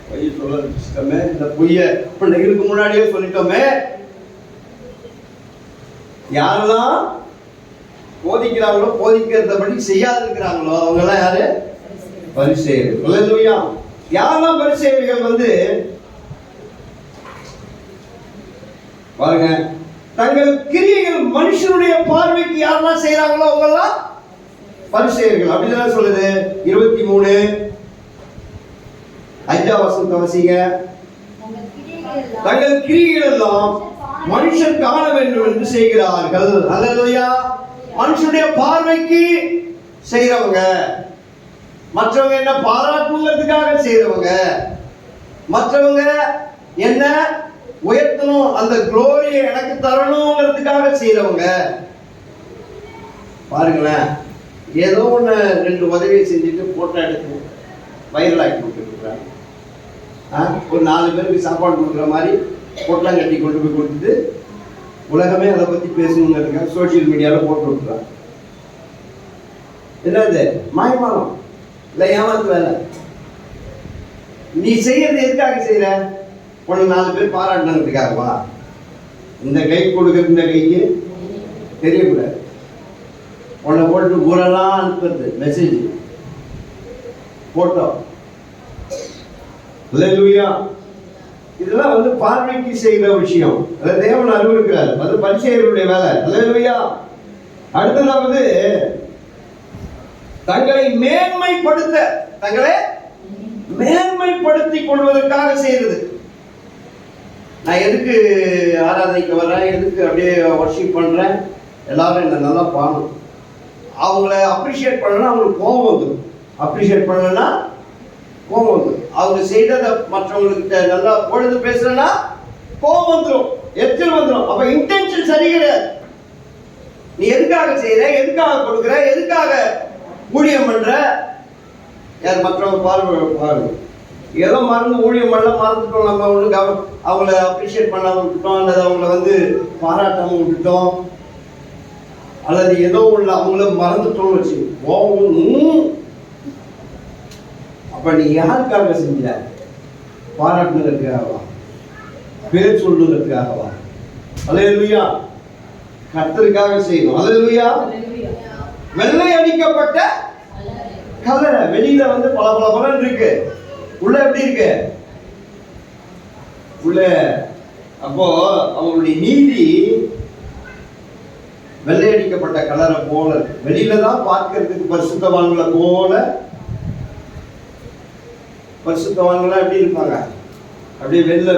Speaker 1: பொய் சொல்ல இஷ்டமே, இந்த பொய்ய பிள்ளைகளுக்கு முன்னாடியே சொல்லிட்டோமே. யாரெல்லாம் போதிக்கிறாங்களோ, போதிக்கிறதபடி செய்யாது இருக்கிறாங்களோ அவங்க எல்லாம் யாரு? பரிசேயர்கள். அல்லேலூயா. யாரெல்லாம் பரிசேயர்கள் பாருங்க, தங்கள் கிரியைகள் மனுஷனுடைய பார்வைக்கு யாரெல்லாம் செய்யறாங்களோ அவங்க எல்லாம் பரிசேயர்கள். அப்படிதான் சொல்லுது. 23:5 வாசிங்க. தங்கள் கிரியைகள் எல்லாம் மனுஷன் காண வேண்டும் என்று செய்கிறார்கள். அல்லேலூயா. மனுஷனுடைய பார்வைக்கு செய்யறவங்க, மற்றவங்க என்ன பாராட்டுங்கிறதுக்காக செய்யறவங்க, மற்றவங்க என்ன உயர்த்தணும், அந்த குளோரியை எனக்கு தரணுங்கிறதுக்காக செய்யறவங்க. பாருங்களேன், ஏதோ ஒன்று 2 உதவியை செஞ்சுட்டு போட்டோ எடுத்து வைரல் ஆக்கி கொடுத்துருக்குறாங்க. ஒரு 4 பேருக்கு சாப்பாடு கொடுக்குற மாதிரி பொட்டலாம் கட்டி கொண்டு போய் கொடுத்துட்டு உலகமே அதை பற்றி பேசணுங்கிறதுக்காக சோசியல் மீடியாவில் போட்டு விட்டுறாங்க. என்னது மாயமானம் இல்லை, ஏமாத்து வேலை. நீ செய்யறது எதுக்காக செய்யற? உன்னை 4 பேர் பாராட்டணுங்கிறதுக்காகவா? இந்த கை கொடுக்குற இந்த கைக்கு தெரியக்கூடாது. உன்னை போட்டு ஊரெல்லாம் அனுப்புறது மெசேஜ் போட்டோ. அல்லேலூயா. இதெல்லாம் பார்வைக்கு செய்கிற விஷயம். அதை தேவன் அறிவிக்கிறார். அது பரிசேயர்களுடைய வேலை. அல்லேலூயா. அடுத்ததாவது தங்களை மேன்மைப்படுத்திக் கொள்வதற்காக செய்யறது. நான் எதுக்கு ஆராதனைக்கு வர்றேன், எதுக்கு அப்படியே வர்ஷிப் பண்றேன், எல்லாரும் என்ன நல்லா பாடணும், அவங்கள அப்ரிஷியேட் பண்ணனா அவங்களுக்கு கோபம் வந்துடும். அப்ரிஷியேட் பண்ணலன்னா கோபம் வந்துடும். அவங்க செய்ததை மற்றவங்ககிட்ட நல்லா பொழுது பேசுறேன்னா கோபம் வந்துடும், எச்சல் வந்துடும். அப்ப இன்டென்ஷன் சரி கிடையாது. நீ எதுக்காக செய்யற, எதுக்காக கொடுக்குற, எதுக்காக ஊழியம் பண்ற, யார் மற்றவங்க பாருங்க. ஏதோ மறந்து ஊழியம் பண்ண மறந்துட்டோம், நம்ம ஒன்று அவங்கள அப்ரிஷியேட் பண்ணாம விட்டுட்டோம், அல்லது அவங்கள பாராட்டாம விட்டுட்டோம், அல்லது ஏதோ உள்ள அவங்கள மறந்துட்டோம்னு வச்சு கோபம். அப்ப நீ யாருக்காக செஞ்ச? பாராட்டுனதுக்காகவா? பேர் சொல்லுவதற்காகவா? அல்லேலூயா. கர்த்தருக்காக செய்யணும். அல்லேலூயா. வெள்ளை அடிக்கப்பட்ட கலரை வெளியில பல இருக்கு, உள்ள எப்படி இருக்கு? உள்ள அப்போ அவங்களுடைய நீதி வெள்ளையடிக்கப்பட்ட கலரை போல வெளியில தான் பார்க்கிறதுக்கு பரிசுத்தவான்களை போல. பரிசுத்தவான்களா எப்படி இருப்பாங்க? அப்படியே வெள்ள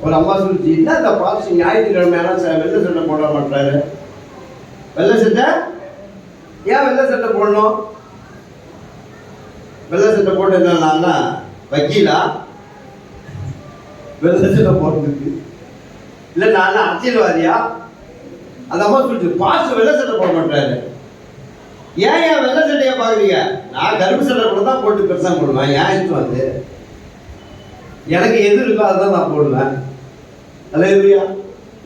Speaker 1: ஒரு அம்மா சொல்லிச்சு, என்ன இந்த பாசி ஞாயிற்றுக்கிழமை வெள்ளை சட்டை போட மாட்டாரு, வெள்ளை சட்டை. ஏன் வெள்ளை சட்டை போடணும்? வெள்ளை சட்டை போட்டு என்னன்னா வக்கீலா? வெள்ளை சட்டை போடுறதுக்கு இல்லை நான் அரசியல்வாதியா? அந்த அம்மா சொல்லிட்டு பாஸ் வெள்ளை சட்டை போட மாட்டாரு. ஏன் வெள்ளை சட்டையை பார்க்குறீங்க? நான் கருப்பு சட்டை கூட தான் போட்டு பெருசாக போடுவேன். ஏன் இஷ்டம் வந்து எனக்கு எது இருக்கோ அதுதான் நான் போடுவேன். அல்லேலூயா.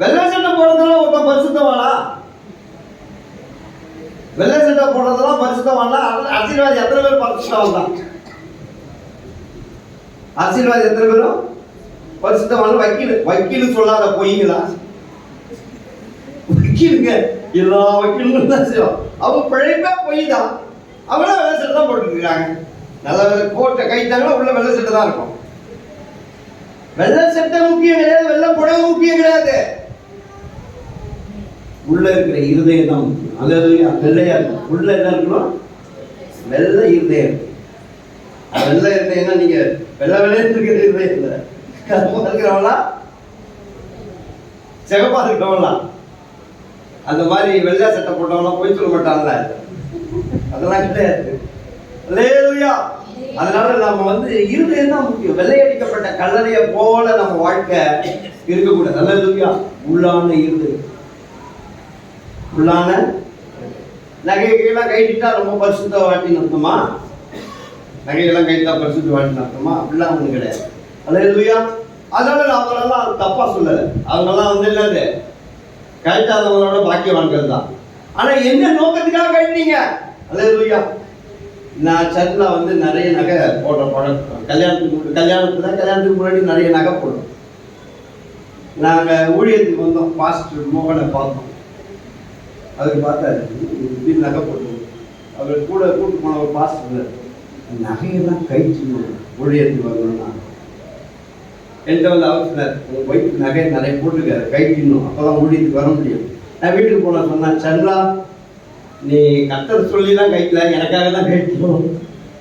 Speaker 1: வெள்ளை சட்டை போடுறதுலாம் ஒருத்தன் பரிசுத்தவானா? வெள்ளை சட்டை போடுறதெல்லாம் பரிசுத்தவானா? அரசியல்வாதி எத்தனை பேர் பரிசுத்தவான் தான்? அரசியல்வாதி எத்தனை பேரும் பரிசுத்தவான்? வக்கீல் சொல்லாத பொய்ங்களா? வக்கீலுங்க எல்லா வக்கீலும் தான் செய்வோம். அவங்க பிழைப்பா பொய் தான். அவங்களாம் வெள்ளை சட்டை தான் போட்டுருக்காங்க. நல்ல கோட்டை கைத்தாங்களா உள்ள வெள்ளை சட்டை தான் இருக்கும். வெள்ளை சட்டை முக்கியம் கிடையாது, வெள்ளை புடவை முக்கியம் கிடையாது. உள்ள இருக்கிற இருதயம் தான் முக்கியம். அல்லேலூயா. வெள்ளையா இருக்கும். உள்ள என்ன இருக்கணும்? வெள்ளை இருதயம். வெள்ளை இருதயம்னா நீங்க வெள்ளை வெள்ளைன்னு இருக்கிற இருதயம் இல்லை. கருப்பா இருக்கிறவங்களா சிகப்பா இருக்கிறவங்களா? அந்த மாதிரி வெள்ளை சட்டை போட்டவங்களாம் போய் சொல்ல மாட்டாங்கல்ல, அதெல்லாம் கிடையாது. அல்லேலூயா. அதனால நம்ம வந்து இருதயம் தான் முக்கியம். வெள்ளையடிக்கப்பட்ட கல்லறையை போல நம்ம வாழ்க்கை இருக்கக்கூடாது. அல்லேலூயா. உள்ளான இருதயம். உள்ளான நகைகள்லாம் கைட்டா ரொம்ப பரிசுத்த வாட்டின்னு அர்த்தமா? நகைகள்லாம் கைட்டா பரிசுத்த வாட்டின்னு அர்த்தமா? அப்படிலாம் ஒன்றும் கிடையாது. அல்லேலூயா. அதனால அவங்களெல்லாம் தப்பா சொல்லலை. அவங்கெல்லாம் வந்து என்னது கழிட்டாதவங்களோட பாக்கியவான்கள் தான். ஆனா என்ன நோக்கத்துக்காக கழிட்டீங்க? அல்லேலூயா. நான் சர்ச்சில் வந்து நிறைய நகை போடுற பழக்கம். கல்யாணத்துக்கு முன்னாடி நிறைய நகை போடுறோம். நாங்கள் ஊழியத்துக்கு வந்தோம். பாஸ்டர் மோகனை பார்த்தோம். அதுக்கு பார்த்தாரு இப்படி நகை போட்டோம். அவர் கூட கூட்டு போன ஒரு பாஸ்டர் நகையெல்லாம் கழிச்சுக்கணும் ஊழியத்துக்கு வரணும்னா என்கிட்ட வந்து அவசியம் உங்கள் ஒய்ஃப் நகை நிறைய போட்டுருக்காரு கைட்டிடணும், அப்போ தான் ஊழியத்துக்கு வர முடியும். நான் வீட்டுக்கு போன சொன்னேன், சந்திரா நீ கத்தர் சொல்லி தான் கைட்டல, எனக்காக தான் கைட்டணும்,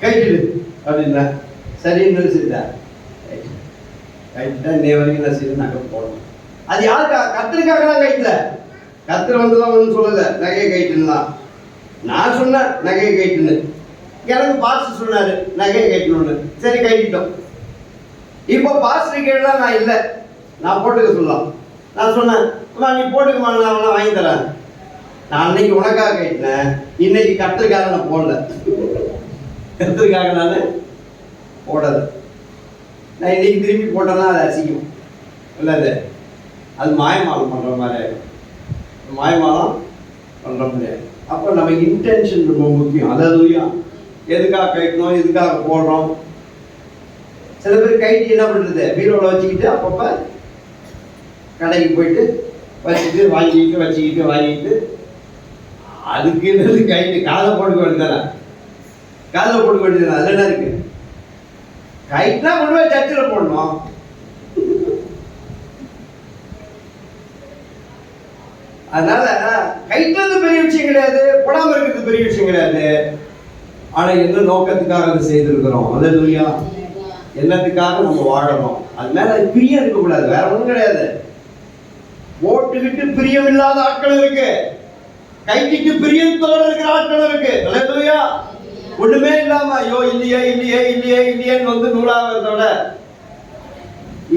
Speaker 1: கைட்டிடு அப்படின்னா சரின்னு நினைச்சிட்டேன். கைட்டா இன்னை வரைக்கும் நான் சரி நகை போடணும். அது யாருக்கா? கத்தருக்காக தான் கைட்டல. கத்தர் வந்து தான் ஒன்றும் சொல்லலை நகையை கைட்டுலாம். நான் சொன்னேன் நகையை கைட்டுன்னு. எனக்கு பாஸ்டர் சொன்னார் நகையை கைட்டணும்னு. சரி கைட்டிட்டோம். இப்போ பாஸ்டர் கேட்டலாம் நான் இல்லை, நான் போட்டுக்க சொல்லலாம். நான் சொன்னேன் நீ போட்டுக்கமா, நான் வாங்கி தரேன். நான் அன்னைக்கு உனக்காக கேட்டேன், இன்னைக்கு கத்தருக்காக நான் போடல. கத்தருக்காக நான் போடலை. நான் இன்னைக்கு திரும்பி போட்டேன்னா அது அசிக்கும் இல்லை, அது மாயமாலம் பண்ணுற மாதிரி ஆகிடும். மாயமாலம் பண்ணுற மாதிரி. அப்போ நம்ம இன்டென்ஷன் ரொம்ப முக்கியம். அதாவது எதுக்காக கைட்டணும், எதுக்காக போடுறோம். சில பேர் கைட்டு என்ன பண்ணுறது, பீரோவில் வச்சுக்கிட்டு அப்பப்போ கடைக்கு போயிட்டு வச்சுட்டு வாங்கிட்டு அதுக்கு என்னது கைட்டு காதில் போட்டுக்க வேண்டியதானே, காதில் போட்டுக்க வேண்டியதானே. அதில் என்ன இருக்கு? கைட்னா கொண்டு போய் சர்ச்சில் போடணும். அதனால கைட்டுறது பெரிய விஷயம் கிடையாது, போடாம இருக்கிறது பெரிய விஷயம் கிடையாது. ஆனா என்ன நோக்கத்துக்காக அதை செய்திருக்கிறோம்? அல்லேலூயா. என்னத்துக்காக நம்ம வாழணும், அது மேல பிரியம் இருக்கக்கூடாது, வேற ஒன்றும் கிடையாது. போட்டுக்கிட்டு பிரியம் இல்லாத ஆட்கள் இருக்கு, கைட்டிக்கு பிரியத்தோடு இருக்கிற ஆட்கள் இருக்கு. அல்லேலூயா. ஒண்ணுமே இல்லாம ஐயோ இல்லையேன்னு வந்து நூலாகிறதோட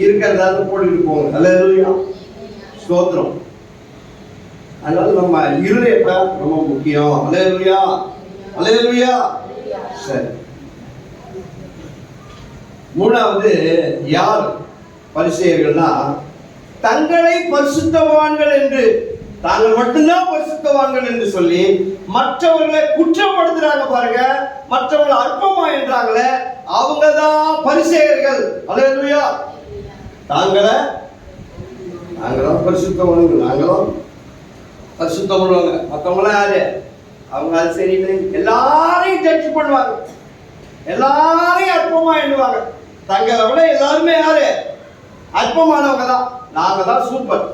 Speaker 1: இருக்கிறதால போட்டுக்கிட்டு போங்க. அல்லேலூயா. ஸ்தோத்திரம். அதனால நம்ம இருதயத்தை ரொம்ப முக்கியம். அல்லேலூயா. அல்லேலூயா. சரி, மூணாவது யார் பரிசேயர்கள்னா, தங்களை பரிசுத்தவான்கள் என்று, தாங்கள் மட்டும்தான் பரிசுத்தவான்கள் என்று சொல்லி மற்றவர்களை குற்றப்படுத்துறாங்க பாருங்க. மற்றவர்கள் அற்பமா என்றாங்களே, அவங்க தான் பரிசேயர்கள். அல்லேலூயா. நாங்களும் பரிசுத்தவான்கள், நாங்களும் பரிசுத்தம் பண்ணுவாங்க. மற்றவங்களாம் யாரு? அவங்க அது சரி எல்லாரையும் ஜட்ஜ் பண்ணுவாங்க, எல்லாரையும் அற்பமா எண்ணுவாங்க. தங்களை விட எல்லாருமே யாரு? அற்பமானவங்க தான். நாங்க தான் சூப்பர்.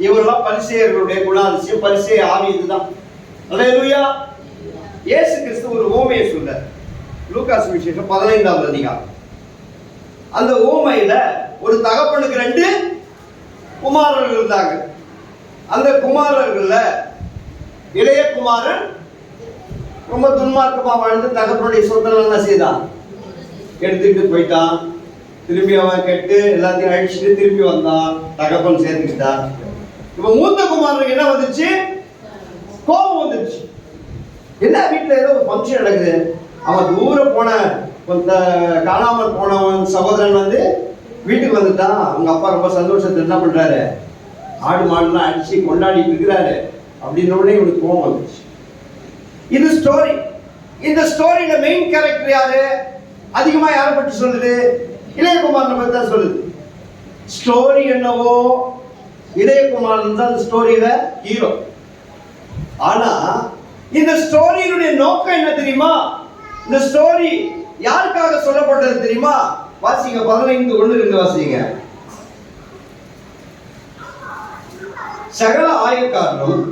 Speaker 1: இவங்கெல்லாம் பரிசேயர்களுடைய குணாதிசயம், பரிசேய ஆவி இதுதான். அல்லேலூயா. இயேசு கிறிஸ்து ஒரு ஓமையை சொல்ல, லூக்கா சுவிசேஷம் 15வது அதிகாரம். அந்த ஓமையில ஒரு தகப்பனுக்கு 2 குமாரர்கள் இருந்தாங்க. அந்த குமாரர்கள்ல இளைய குமாரன் ரொம்ப துன்மார்க்கமா வாழ்ந்து தகப்பனுடைய சொந்தம் என்ன செய்தான், எடுத்துக்கிட்டு போயிட்டான். திரும்பி அவன் கெட்டு எல்லாத்தையும் அழிச்சுட்டு திரும்பி வந்தான், தகப்பன் சேர்த்துக்கிட்டான். இப்ப மூத்த குமாரனுக்கு என்ன வந்துச்சு, கோபம் வந்துருச்சு. என்ன வீட்டுல ஏதோ ஒரு ஃபங்க்ஷன் நடக்குது, அவன் தூர போன காணாமல் போனவன் சகோதரன் வந்து வீட்டுக்கு வந்துட்டான். அவங்க அப்பா ரொம்ப சந்தோஷத்தை என்ன பண்றாரு, ஆடு மாடுலாம் அடிச்சு கொண்டாடிட்டு இருக்கிறாரு அப்படின்னு உடனே இவனுக்கு கோபம் வந்துச்சு. இது ஸ்டோரி. இந்த ஸ்டோரியில மெயின் கேரக்டர் யாரு, அதிகமா யாரை பற்றி சொல்லுது, இளையகுமாரனை பற்றி தான் சொல்லுது. ஸ்டோரி என்னவோ இளையகுமாரன் தான் இந்த ஸ்டோரியில ஹீரோ. ஆனா இந்த ஸ்டோரியினுடைய நோக்கம் என்ன தெரியுமா, இந்த ஸ்டோரி யாருக்காக சொல்லப்பட்டது தெரியுமா? வாசிங்க 15:1-2 வாசிங்க. சகல ஆயக்காரரும்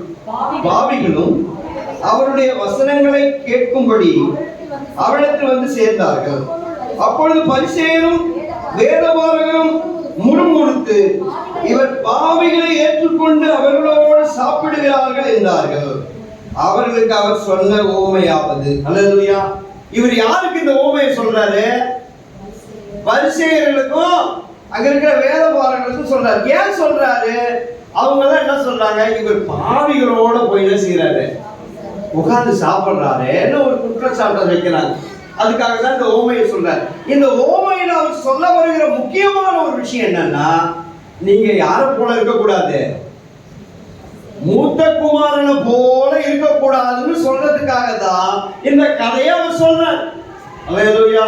Speaker 1: பாவிகளும் அவருடைய வசனங்களை கேட்கும்படி அவரிடத்தில் வந்து சேர்ந்தார்கள். அப்பொழுது பரிசேயரும் வேதபாரகரும் முறுமுறுத்து, இவர் பாவிகளை ஏற்றுக்கொண்டு அவர்களோடு சாப்பிடுகிறார்கள் என்றார்கள். அவர்களுக்கு அவர் சொன்ன ஓமையாவது, அல்லேலூயா. இவர் யாருக்கு இந்த ஓமையை சொல்றாரு? பரிசேயர்களுக்கும் அங்க இருக்கிற வேதபாரகர்களுக்கும் சொல்றாரு. ஏன் சொல்றாரு? அவங்க எல்லாம் என்ன சொல்றாங்க, இவர் பாவிகளோட போய் என்ன செய்யறாரு, உட்கார்ந்து சாப்பிடுறாருன்னு ஒரு குற்றச்சாட்டை வைக்கிறாங்க. அதுக்காக தான் இந்த ஓமையை சொல்றாரு. இந்த ஓமையில அவர் சொல்ல வருகிற முக்கியமான ஒரு விஷயம் என்னன்னா, நீங்க யாரை போல இருக்கக்கூடாது, மூத்த குமாரனை போல இருக்கக்கூடாதுன்னு சொல்றதுக்காக தான் இந்த கதையை அவர் சொல்றார். அல்லேலூயா.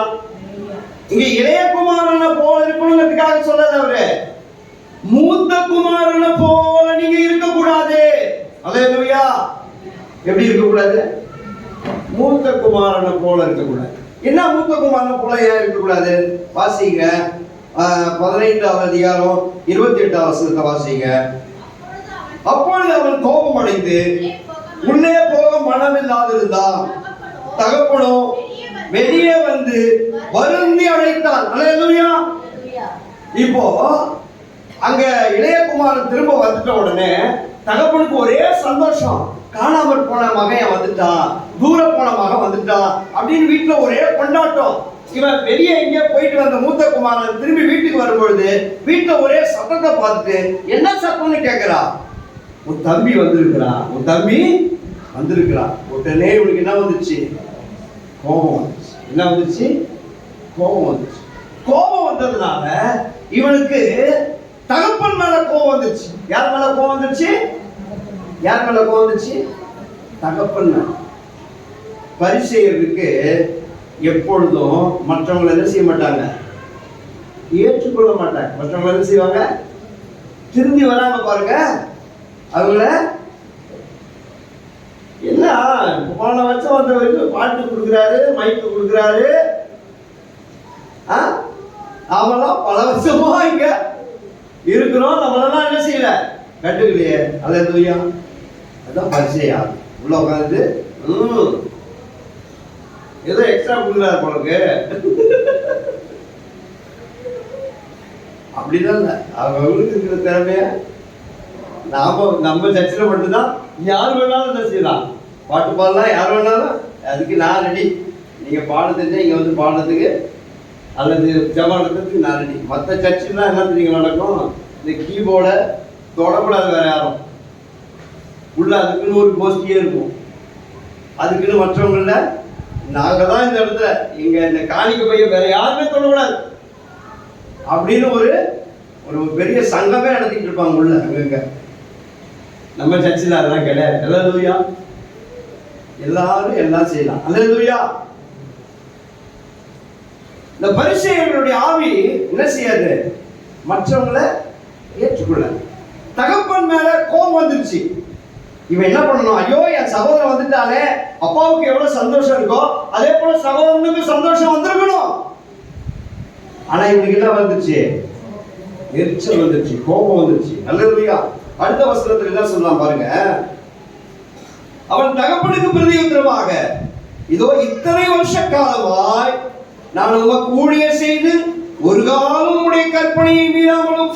Speaker 1: இங்க இளைய குமாரனை போல இருக்கணுங்கிறதுக்காக சொல்லல அவரு, மூத்த குமாரனை போல நீங்க இருக்கக்கூடாது. அல்லேலூயா. எப்படி இருக்கக்கூடாது? மூத்த குமாரனை போல இருக்கக்கூடாது. என்ன மூத்த குமாரனை போல ஏன் இருக்கக்கூடாது? வாசிங்க 15வது அதிகாரம் 28வது வசனத்தை வாசிங்க. அப்பொழுது அவன் கோபம் அடைந்து உள்ளே போக மனமில்லாதிருந்தான். தகப்பனோ வெளியே வந்து வருந்தி அழைத்தான். அல்லேலூயா. இப்போ அங்க இளையகுமாரன் திரும்ப வந்துட்ட உடனே தகப்பனுக்கு ஒரே சந்தோஷம். காணாமற் போன மகன் வந்துட்டான், தூர போன மகன் வந்துட்டான் அப்படின்னு வீட்டுல ஒரே கொண்டாட்டம். இவன் வெளியே எங்கேயோ போயிட்டு வந்த மூத்த குமாரன் திரும்பி வீட்டுக்கு வரும்பொழுது வீட்டுல ஒரே சத்தத்தை பார்த்துட்டு, என்ன சத்தம்னு கேட்கிறா. உன் தம்பி வந்திருக்கிறான், உன் தம்பி வந்திருக்கிறான். உடனே இவனுக்கு என்ன வந்துச்சு, கோபம் வந்துச்சு. என்ன வந்துச்சு, கோபம் வந்துச்சு. கோபம் வந்ததுனால இவனுக்கு தகப்பன் மேல கோபம் வந்துச்சு. யார் மேல கோபம் வந்துச்சு, யார் மேல கோபம் வந்துச்சு, தகப்பன் மேல. பரிசேயருக்கு எப்பொழுதும் மற்றவங்களை என்ன செய்ய மாட்டாங்க, ஏற்றுக்கொள்ள மாட்டாங்க. மற்றவங்களை என்ன செய்வாங்க, திரும்பி வராம பாருங்க. அவங்கள என்ன போன வருஷம் வந்த வரைக்கும் பாட்டு கொடுக்குறாரு, மைக்கு கொடுக்குறாரு. அவெல்லாம் பல வருஷமா இங்க இருக்கிறோம், நம்மளெல்லாம் என்ன செய்யல, கட்டுக்கலையே. அல்லேலூயா. அதான் பரிசேயா உள்ள உட்காந்து ஏதோ எக்ஸ்ட்ரா கொடுக்குறாரு போலக்கு. அப்படிதான் இல்லை, அவங்களுக்கு இருக்கிற திறமைய நம்ம சர்ச்சில் மட்டும்தான் யார் வேணாலும் என்ன செய்யலாம், பாட்டு பாடலாம், யார் வேணாலும். அதுக்கு நான் ரெடி, நீங்க பாடுறதுக்கு இங்க வந்து பாடுறதுக்கு அல்லது ஜமானத்துக்கு நான் ரெடி. மற்ற சர்ச்சிலாம் என்ன தெரியுங்க நடக்கும், இந்த கீபோர்டை தொடக்கூடாது வேற யாரும். உள்ள அதுக்குன்னு ஒரு கோஷ்டியே இருக்கும், அதுக்குன்னு மற்றவங்கள நாங்க தான் இந்த இடத்துல இங்க இந்த காணிக்க பைய வேற யாருமே தொடக்கூடாது அப்படின்னு ஒரு பெரிய சங்கமே நடத்திட்டு இருப்பாங்க உள்ள அங்கங்க. நம்ம சர்ச்சில் அதெல்லாம் கிடையாது. அல்லேலூயா. எல்லாரும் எல்லாம் செய்யலாம். அல்லேலூயா. இந்த பரிசேயர்களுடைய ஆவி என்ன செய்யாது, மற்றவங்களை ஏற்றுக்கொள்ள. தகப்பன் மேல கோபம் வந்துருச்சு. இவன் என்ன பண்ணணும், ஐயோ என் சகோதரன் வந்துட்டாலே, அப்பாவுக்கு எவ்வளவு சந்தோஷம் இருக்கோ அதே போல சகோதரனுக்கு சந்தோஷம் வந்திருக்கணும். ஆனா இவனுக்கு என்ன வந்துருச்சு, எரிச்சல் வந்துருச்சு, கோபம் வந்துருச்சு. அல்லேலூயா. அடுத்த வசனத்துல என்ன சொல்லலாம் பாருங்க. அவன் தகப்பனுக்கு பிரதியுத்தரமாக, இதோ இத்தனை வருஷ காலமாய் நான் உமக்கு ஊழியம் செய்து ஒரு காலம் உடைய கற்பனையை மீறாமலும்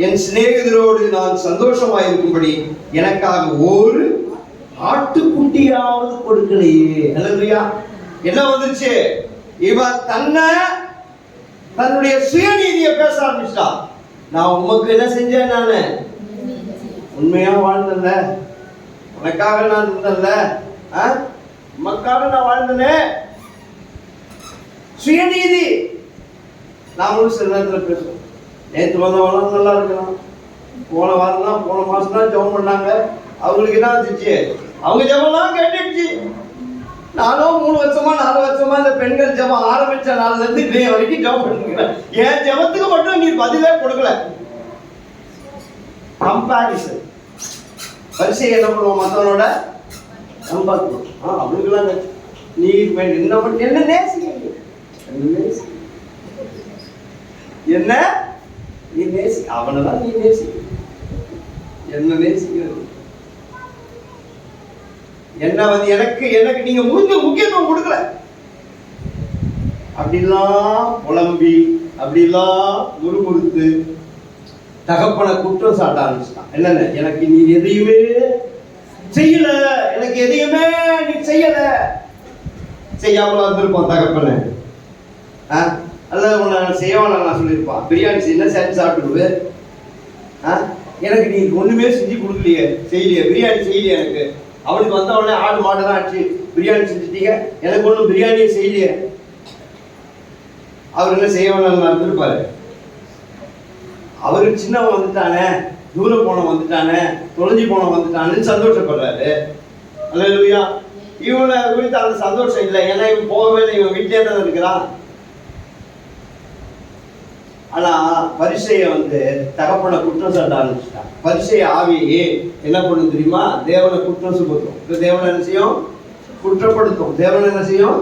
Speaker 1: என் சிநேகிதரோடு நான் சந்தோஷமாயிருக்கும்படி எனக்காக ஒரு ஆட்டுக்குட்டியாவது கொடுக்கலையே. அல்லேலூயா. என்ன வந்துருச்சு? இவ தன்னுடைய சுயநீதியை பேச ஆரம்பிச்சா. நான் உமக்கு என்ன செஞ்சேன்? நானு உண்மையா வாழ்ந்தேன்ல, உனக்காக நான் இருந்தேன்ல, உமக்காக நான் வாழ்ந்தேனே. சுயநீதி. நாமளும் சில நேரத்தில் பேசுவோம். நேற்று வந்தவங்களாம் நல்லா இருக்கலாம், போன வாரம் தான், போன மாசம் தான் ஜெபம் பண்ணாங்க, அவங்களுக்கு என்ன வந்துச்சு? அவங்க ஜெபம்லாம் கேட்டுடுச்சு. நானும் 3 வருஷமா 4 வருஷமா இந்த பெண்கள் ஜெபம் ஆரம்பிச்ச நாள்ல இருந்து இன்னைய வரைக்கும் ஜெபம் பண்ணிருக்கிறேன். என் ஜெபத்துக்கு மட்டும் நீ பதிலே கொடுக்கல. கம்பாரிசன். வரிசை என்ன பண்ணுவோம்? மற்றவனோட கம்பாரிசன். அவங்களுக்குலாம் நீ என்ன நேசிக்க, என்ன நீ நேசி, அவனதான் நீ நேசிக்க, என்ன நேசிக்கிறது என்ன வந்து எனக்கு நீங்க முக்கியத்துவம் கொடுக்கல. அப்படிலாம் புலம்பி, அப்படிலாம் முறுமுறுத்து தகப்பனை குற்றம் சாட்ட ஆரம்பிச்சிட்டான். என்னென்ன? எனக்கு நீ எதையுமே செய்யல, எனக்கு எதையுமே நீ செய்யல. செய்யாமல வந்திருப்பான் தகப்பனை. அல்லது உன்னை செய்யவான நான் சொல்லியிருப்பான், பிரியாணி என்ன செஞ்சு சாப்பிட்டுருவு, எனக்கு நீ ஒண்ணுமே செஞ்சு கொடுக்கலையே, செய்யலையே, பிரியாணி செய்யலையே. எனக்கு அவனுக்கு வந்தவொடனே ஆடு மாடு தான் ஆச்சு, பிரியாணி செஞ்சுட்டீங்க, எனக்கு ஒன்றும் பிரியாணியே செய்யலையே. அவர் என்ன செய்யவான இருந்திருப்பாரு. அவருக்கு சின்னவன் வந்துட்டானே, தூரம் போனவன் வந்துட்டானே, தொலைஞ்சி போனவன் வந்துட்டானு சந்தோஷப்படுறாரு. அல்லேலூயா. இவனை குறித்து அந்த சந்தோஷம் இல்லை. ஏன்னா இவன் போகவே இல்லை, இவன் வீட்டிலே தான் இருக்கிறான். ஆனா பரிசைய தகப்பனை குற்றம் சாட்ட ஆரம்பிச்சுட்டான். பரிசைய ஆவி என்ன பண்ணும் தெரியுமா? தேவனை குற்றம் சுமத்தும். தேவனை என்ன செய்யும்? குற்றப்படுத்தும். தேவனை என்ன செய்யும்?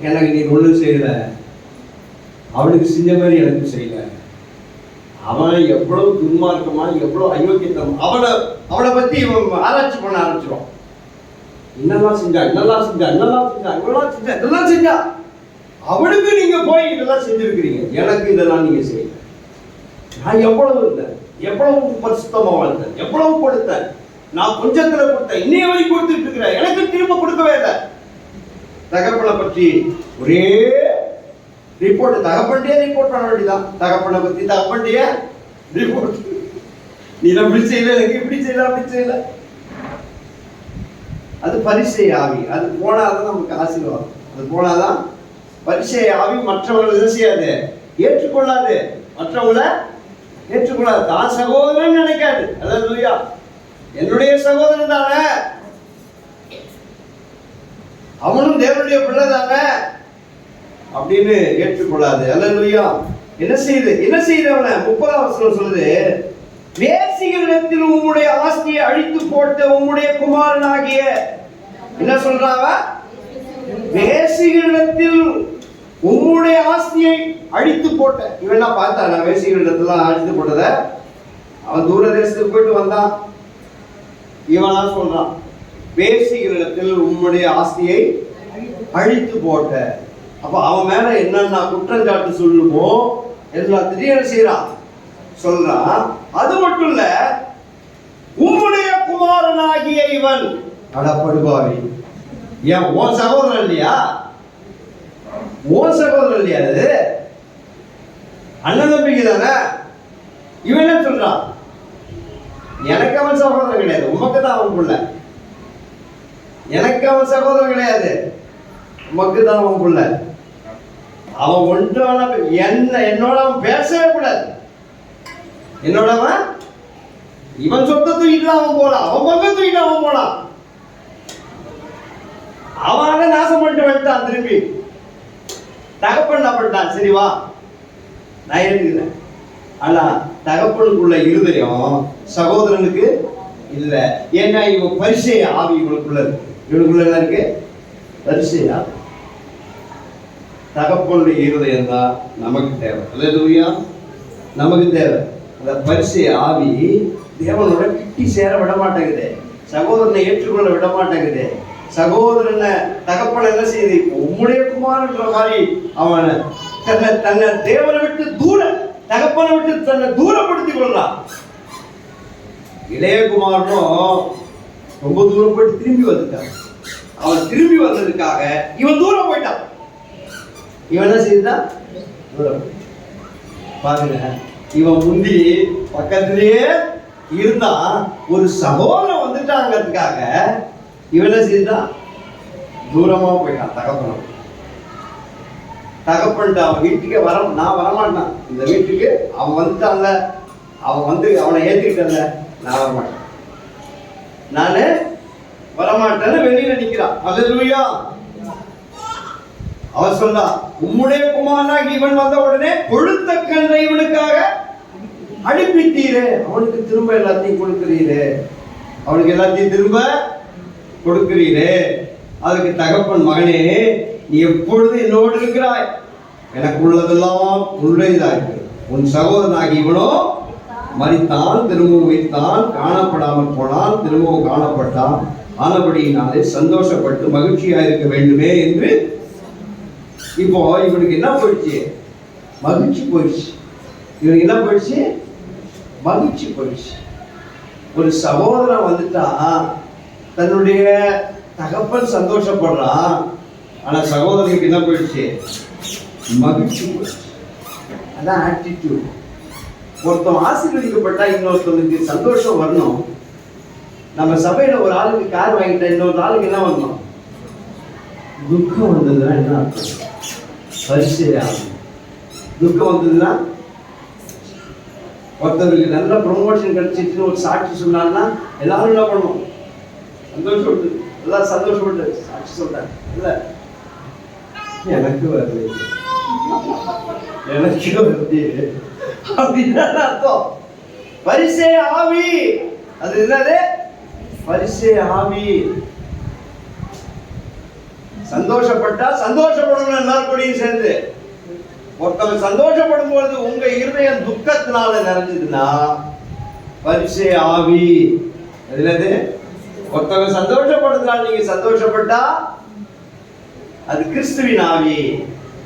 Speaker 1: எனக்கு நீ ஒன்றும் செய்யல, அவனுக்கு செஞ்ச மாதிரி எனக்கு செய்யல, அவன் எவ்வளவு துன்மார்க்கமா, எவ்வளவு அயோக்கியத்தம், அவனை பத்தி இவன் ஆராய்ச்சி பண்ண ஆரம்பிச்சிடும். என்னெல்லாம் செஞ்சா, என்னெல்லாம் செஞ்சா, என்னெல்லாம் செஞ்சா, இவெல்லாம் செஞ்சா, இதெல்லாம் செஞ்சா, அவனுக்கு நீங்க போய் இதெல்லாம் செஞ்சிருக்கிறீங்க, எனக்கு இதெல்லாம் நீங்க செய்யல. நான் எவ்வளவு இருந்தேன், எவ்வளவு பரிசுத்தமா வாழ்ந்தேன், எவ்வளவு கொடுத்தேன், நான் கொஞ்சத்துல கொடுத்தேன், இன்னைய வரைக்கும் கொடுத்துட்டு இருக்கிறேன், எனக்கு திரும்ப கொடுக்கவே இல்லை. தகப்பனை பற்றி ஒரே ரிப்போர்ட், தகப்பன்டே ரிப்போர்ட் பண்ண வேண்டியதான். தகப்பனை பத்தி தகப்பன்டே ரிப்போர்ட். நீ அப்படி செய்யல, எனக்கு இப்படி செய்யல, அப்படி செய்யல. அது பரிசை ஆவி. அது போனாதான் நமக்கு ஆசீர்வாதம். அது போனாதான் பரிசை ஆவி மற்றவங்களை என்ன செய்யாது? ஏற்றுக்கொள்ளாது. மற்றவங்களை ஏற்றுக்கொள்ளாது. தான் சகோதரன் நினைக்காது. அல்லேலூயா. என்னுடைய சகோதரன் தானே, அவனும் தேவனுடைய பிள்ளை தானே அப்படின்னு ஏற்றுக்கொள்ளாது. அல்லேலூயா. என்ன செய்யுது அவனை? 30ஆம் வசனம் சொல்லுது, வேசிகளிடத்தில் உம்முடைய ஆஸ்தியை அழித்து போட்ட உம்முடைய குமாரனாகிய, என்ன சொல்றாவ? வேசிகளிடத்தில் உம்முடைய ஆஸ்தியை அழித்து போட்ட. இவன் பார்த்தானா வேசிகளிடத்துல அழித்து போட்டத? அவன் தூர தேசத்துக்கு போயிட்டு வந்தான். இவனா சொல்றான், வேசிகளிடத்தில் உம்முடைய ஆஸ்தியை அழித்து போட்ட. அப்ப அவன் மேல என்னன்னா குற்றஞ்சாட்டு சொல்லுமோ எல்லாத்தையும் என்ன செய்யறான்? சொல்றான். அது மட்டும் இல்ல, உம்முடைய குமாரனாகிய இவன் அடப்படுபாவி. ஏன் உன் சகோதரன் இல்லையா? உன் சகோதரன் இல்லையா? அது அண்ணன் தம்பிக்கு தானே. இவன் என்ன சொல்றான்? எனக்கு அவன் சகோதரன் கிடையாது, உமக்கு தான் அவன் புள்ள. எனக்கு அவன் சகோதரன் கிடையாது, உமக்கு தான் அவன் புள்ள. அவன் ஒன்றான என்னோட அவன் பேசவே கூடாது. என்னோடவன் இவன் சொத்தை தூக்கிட்டு அவன் போலாம், அவன் பங்க தூக்கிட்டு அவன் போலாம். அவனால நாசம் பண்ணிட்டு வந்துட்டான். திரும்பி தகப்பன் பண்ணிட்டான். சரி வா, நான் ஏற்றுக்கிறேன். ஆனா தகப்பனுக்குள்ள இருதயம் சகோதரனுக்கு இல்ல. ஏன்னா இவன் பரிசை ஆவி இவனுக்குள்ள இருக்கு. இவனுக்குள்ள என்ன இருக்கு? பரிசை ஆவி. தகப்பனுடைய இருதயம் தான் நமக்கு தேவை. அல்லேலூயா. நமக்கு தேவை அந்த பரிசை ஆவி. தேவனோட கிட்டி சேர விட மாட்டேங்குது, சகோதரனை ஏற்றுக்கொள்ள விட மாட்டேங்குது. சகோதரனை தகப்பன என்ன செய்யுது? உம்முடைய குமாரன்ற மாதிரி அவன் தன்னை தேவனை விட்டு தகப்பனை விட்டு தன்னை தூரப்படுத்திக் கொள்றான். இளைய குமாரனும் ரொம்ப தூரம் போயிட்டு திரும்பி வந்துட்டான். அவன் திரும்பி வந்ததுக்காக இவன் தூரம் போயிட்டான். இவன் என்ன செய்தான்? தூரம் பாருங்க. இவன் முந்தி பக்கத்திலேயே இருந்தா ஒரு சகோதரன் வந்துட்டாங்கிறதுக்காக இவன் என்ன செய்தான்? தூரமா போயிட்டான். தகப்பன்ட்டு அவன் வீட்டுக்கே நான் வரமாட்டான். இந்த வீட்டுக்கு அவன் வந்துட்டான்ல, அவன் வந்து அவனை ஏத்துக்கிட்டல, நான் வரமாட்டேன், நானு வரமாட்டேன்னு வெளியில நிக்கிறான். அல்லேலூயா. அவன் சொல்றா, உம்முடைய குமாரனாகி இவன் வந்த உடனே கொழுத்த கன்றை இவனுக்காக அனுப்பிட்டீரே, அவனுக்கு திரும்ப எல்லாத்தையும் கொடுக்கிறீரே, அவனுக்கு எல்லாத்தையும் திரும்ப கொடுக்கிறீரே. அதுக்கு தகப்பன், மகனே நீ எப்பொழுது என்னோடு இருக்கிறாய், எனக்கு உள்ளதெல்லாம் உள்ளதாயிருக்கு. உன் சகோதரனாகி இவனோ மரித்தான், திரும்பவும் வைத்தான், காணப்படாமல் போனான், திரும்பவும் காணப்பட்டான். ஆனபடியினாலே சந்தோஷப்பட்டு மகிழ்ச்சியாக இருக்க வேண்டுமே என்று. இப்போ இவனுக்கு என்ன போயிடுச்சு? மகிழ்ச்சி போயிடுச்சு. இவனுக்கு என்ன போயிடுச்சு? மகிழ்ச்சி போயிடுச்சு. ஒரு சகோதரன் வந்துட்டா தன்னுடைய தகப்பன் சந்தோஷப்படுறான், ஆனா சகோதரனுக்கு என்ன போயிடுச்சு? மகிழ்ச்சி போயிடுச்சு. அதான் ஆட்டிடியூட். ஒருத்தன் ஆசீர்வதிக்கப்பட்டா இன்னொருத்தனுக்கு சந்தோஷம் வரணும். நம்ம சபையில ஒரு ஆளுக்கு கார் வாங்கிட்டா இன்னொரு ஆளுக்கு என்ன வரணும்? துக்கம் வந்ததுன்னா என்ன அர்த்தம்? பரிசையாகும். துக்கம் வந்ததுன்னா, ஒருத்தருக்கு நல்ல ப்ரொமோஷன் கிடைச்சிட்டு ஒரு சாட்சி சொன்னான்னா எல்லாரும் என்ன பண்ணுவோம்? சந்தோஷப்பட்டு எல்லாரும் சந்தோஷப்பட்டு சாட்சி சொல்றாங்க. இல்ல எனக்கு வருது, எனக்கு வருது அப்படின்னா அர்த்தம். பரிசே ஆவி. அது என்னது? பரிசே ஆவி. சந்தோஷப்பட்டா சந்தோஷப்படணும் எல்லாரும் கூடயும் சேர்ந்து. ஒருத்தவங்க சந்தோஷப்படும் பொழுது உங்க இருதயம் துக்கத்தினால நிறைஞ்சதுன்னா பரிசே ஆவி. என்னது? ஒருத்தவங்க சந்தோஷப்படுறதுனால நீங்க சந்தோஷப்பட்டா அது கிறிஸ்துவின் ஆவி.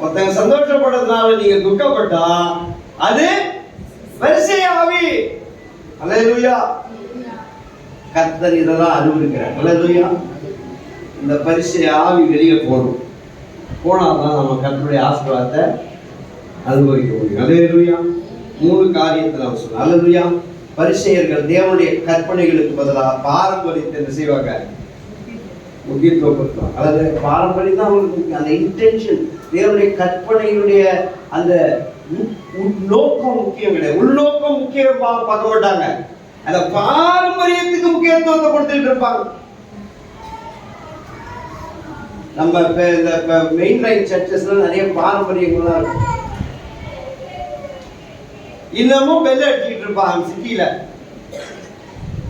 Speaker 1: ஒருத்தவங்க சந்தோஷப்படுறதுனால நீங்க துக்கப்பட்டா அது பரிசே ஆவி. அல்லேலூயா. கர்த்தர் இதெல்லாம் அறிவிக்கிறார். அல்லேலூயா. இந்த பரிசை ஆவி வெளியே போகணும். போனாதான் நம்ம கர்த்தருடைய ஆசீர்வாதத்தை அனுபவிக்க முடியும். அல்லேலூயா. 3 காரியத்தை நம்ம சொல்லலாம். அல்லேலூயா. பரிசேயர்கள் தேவனுடைய கற்பனைகளுக்கு பதிலாக பாரம்பரியத்தை என்ன செய்வாங்க? முக்கியத்துவப்படுத்துவாங்க. அதாவது பாரம்பரியம் தான் அவங்களுக்கு அந்த இன்டென்ஷன், தேவனுடைய கற்பனையினுடைய அந்த நோக்கம் முக்கியம் கிடையாது, உள்நோக்கம் முக்கியம் பார்க்க மாட்டாங்க. அந்த பாரம்பரியத்துக்கு முக்கியத்துவத்தை கொடுத்துட்டு இருப்பாங்க. நம்ம இந்த மெயின் லைன் சர்ச்சஸ்ல நிறைய பாரம்பரியங்கள்லாம் இருக்கு. இன்னமும் பெல் அடிச்சுட்டு இருப்பாங்க சிட்டியில.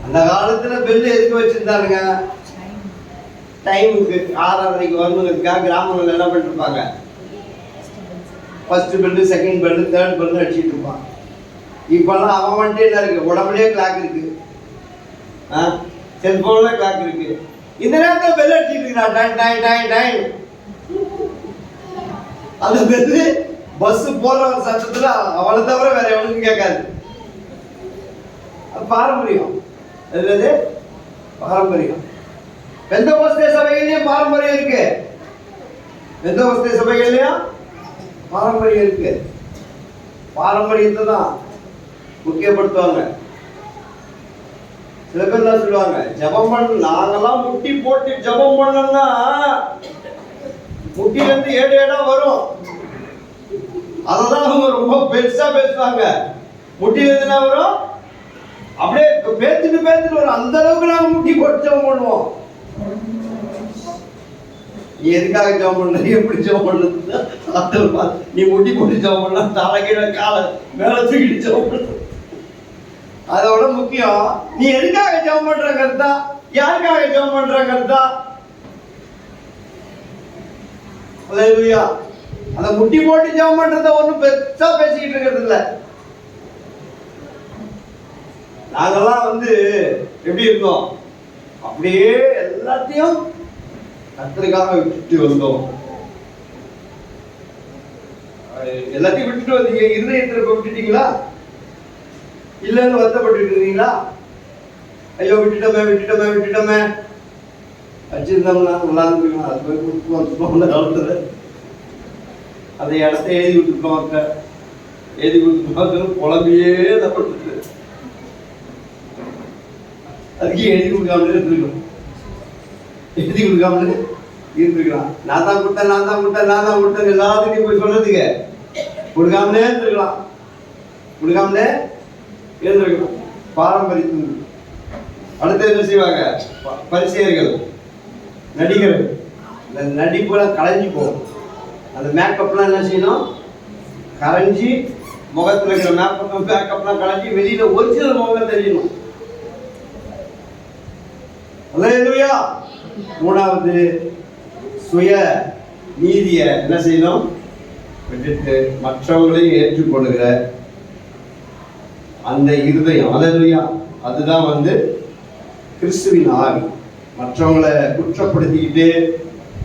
Speaker 1: அந்த காலத்துல பெல் எதுக்கு வச்சிருந்தாருங்க? டைமுக்கு 6:30 வரணுங்கிறதுக்காக கிராமங்கள் என்ன பண்ணிட்டு இருப்பாங்க? First bell, second bell, third bell அடிச்சுட்டு இருப்பான். இப்பெல்லாம் அவன் வந்துட்டே என்ன இருக்கு? உடம்புலயே கிளாக் இருக்கு, செல்போன்ல கிளாக் இருக்கு. இந்த நேரத்தில் பெல் அடிச்சுட்டு இருக்கிறான். Time time time time. அந்த பெல்லு பஸ் போற சத்தத்துல அவளை தவிர வேற எவனுக்கும் கேட்காது. பாரம்பரியம். அது பாரம்பரியம். பெந்தகோஸ்தே சபைகள்லயும் பாரம்பரியம் இருக்கு. பெந்தகோஸ்தே சபைகள்லயும் பாரம்பரியம் இருக்கு. பாரம்பரியத்தை தான் முக்கியப்படுத்துவாங்க. சில பேர் தான் சொல்லுவாங்க, ஜபம் பண்ண நாங்கெல்லாம் முட்டி போட்டு ஜபம் பண்ணோம்னா முட்டில இருந்து ஏடா வரும். அதெல்லாம் அவங்க ரொம்ப பெருசா பேசுவாங்க. முட்டில இருந்து என்ன வரும்? அப்படியே பேத்துட்டு வரும். அந்த அளவுக்கு நாங்க முட்டி போட்டு ஜபம் பண்ணுவோம். நீ எதுக்காக ஜபம் பண்ண? எப்படி ஜபம் பண்ண? நீ முட்டி போட்டு ஜபம் பண்ணா தலை கீழே காலை மேல தூக்கிட்டு ஜபம் பண்ண. அதோட முக்கியம், நீ எதுக்காக ஜபம் பண்ற கருத்தா, யாருக்காக ஜபம் பண்ற கருத்தா? அல்லேலூயா. அந்த முட்டி போட்டு ஜபம் பண்றத ஒண்ணும் பெருசா பேசிக்கிட்டு இருக்கிறது இல்ல. நாங்கெல்லாம் வந்து எப்படி இருந்தோம்? அப்படியே எல்லாத்தையும் கர்த்தருக்காக விட்டுட்டு வந்தோம். எல்லாத்தையும் விட்டுட்டு வந்தீங்க, இருதயத்துல விட்டுட்டீங்களா? இல்லன்னு வருத்தப்பட்டு இருக்கீங்களா? ஐயோ விட்டுட்டோமே வச்சிருந்தோம்னா நல்லா இருந்துக்கலாம். அது போய் கொடுத்துருவோம் அந்த காலத்தில். அந்த இடத்த எழுதி கொடுத்துருக்கோம் குழம்பியே தான் கொடுத்துட்டு அதுக்கு எழுதி கொடுக்காமலே இருந்திருக்கோம். நான் தான் கொடுத்தேன் எல்லாத்துக்கும் போய் சொல்றதுக்கு கொடுக்காமலே இருந்திருக்கலாம். பாரம்பரியத்து. அடுத்து என்ன செய்வாங்க? பரிசேயர்கள், நடிகர்கள். இந்த நடிப்புலாம் களைஞ்சி போகும். அந்த மேக்கப்லாம் என்ன செய்யணும்? கரைஞ்சி, முகத்தில் இருக்கிற மேக்கப்லாம் களைஞ்சி வெளியில ஒரிஜினல் முகம் தெரியணும். அல்லேலூயா. மூணாவது, சுய நீதியை என்ன செய்யணும்? விட்டுட்டு மற்றவங்களையும் ஏற்றுக்கொள்கிற அந்த இருதயம். அல்லேலூயா. அதுதான் கிறிஸ்துவின் ஆவி. மற்றவங்களை குற்றப்படுத்திக்கிட்டு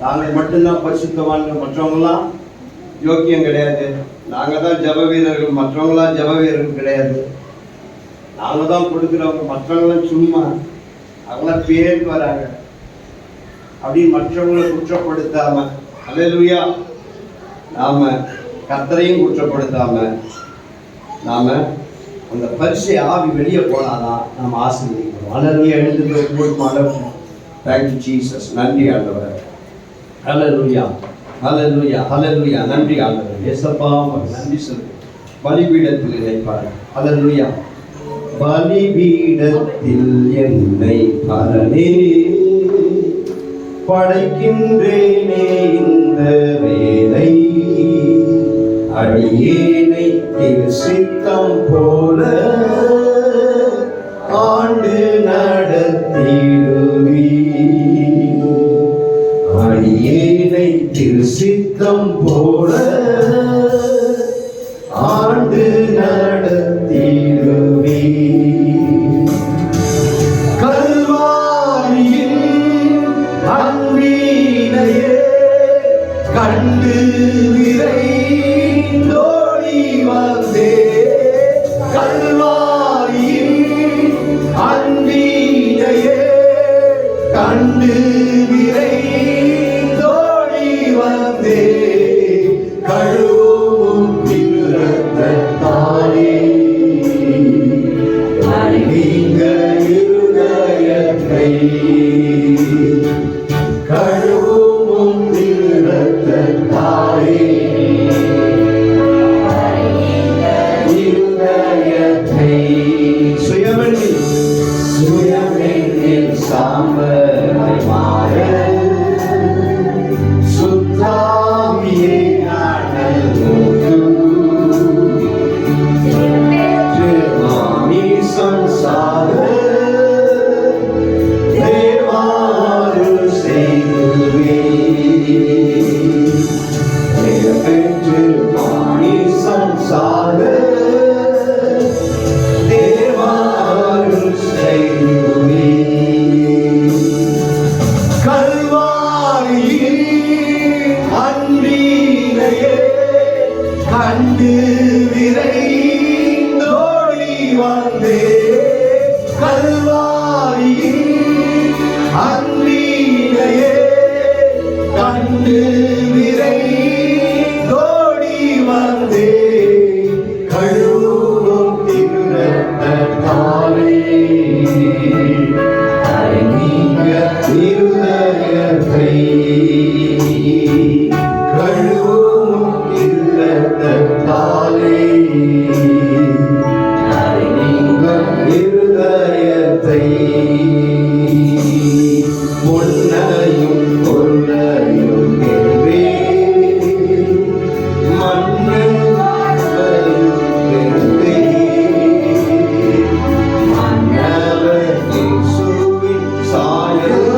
Speaker 1: நாங்கள் மட்டும்தான் பரிசுத்தவான்கள், மற்றவங்களாம் யோக்கியம் கிடையாது, நாங்கள் தான் ஜப வீரர்கள், மற்றவங்களாம் ஜப வீரர்கள் கிடையாது, நாங்கள் தான் கொடுக்குறவங்க, மற்றவங்களாம் சும்மா, அவங்களாம் பேருக்கு வராங்க அப்படின்னு மற்றவங்களை குற்றப்படுத்தாம, அல்லேலூயா, நாம கர்த்தரையும் குற்றப்படுத்தாம நாம அந்த பரிசை ஆவி வெளியே போனாதான் நம்ம ஆசீர்வதிக்கிறோம். அல்லேலூயா. எழுந்து போய் தேங்க்யூ ஜீசஸ். நன்றி ஆண்டவரே. ஹல்லேலூயா, ஹல்லேலூயா, ஹல்லேலூயா. நன்றி ஆண்டவரே. இயேசப்பா நன்றி சொல்லு. பலிபீடத்தில் இணைப்பார். ஹல்லேலூயா. பலிபீடத்தில் என்னை பரனே படைக்கின்றேனே இந்த வேலை, அடியேனை திரு சித்தம் போல ஆண்டு நடத்திடுவி, அடியேனை திரு சித்தம் போல ஆண்டு நடத்திடுவி. கண்டு விரைந்தோடி வந்தே, கல்வாரியின் அன்பினையே கண்டு விரைந்தோடி வந்தே, கழுவும் திருரத்தத்தாலே நீங்க இருதயத்தை, கழுவும் திருரத்தத்தாலே இருதயத்தை, சுயமென்னில் சாம்பலை மாற சுத்தாவியை நாடல் போது மாமி சம்சார தேவாரு செய்துவே, பெற்று மாமி சம்சார தேவாரு செய்துவே. கல்வாரியின் அன்பினையே கண்டு விரைந்தோடி வந்தே, கல்வாரியின் அன்பினையே கண்டு விரைந்தோடி வந்தே, கழுவும் திருரத்தத்தாலே நீங்க இருதயத்தை, கழுவும் திருரத்தத்தாலே நீங்க இருதயத்தை, முன்னையும் கொள்ளையும் என்றே மன்னன் வெறுத்தே, மன்னவர் இயேசுவின் சாயல்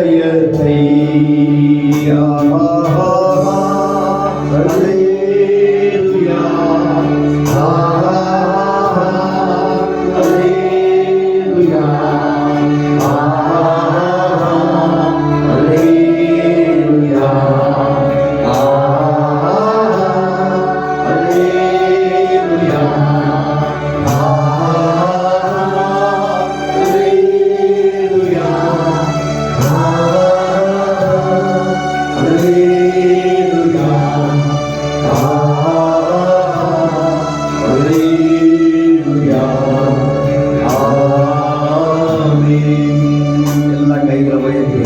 Speaker 1: ஆலயத்தை அல்லேலூயா அல்லேலூயா அல்லேலூயா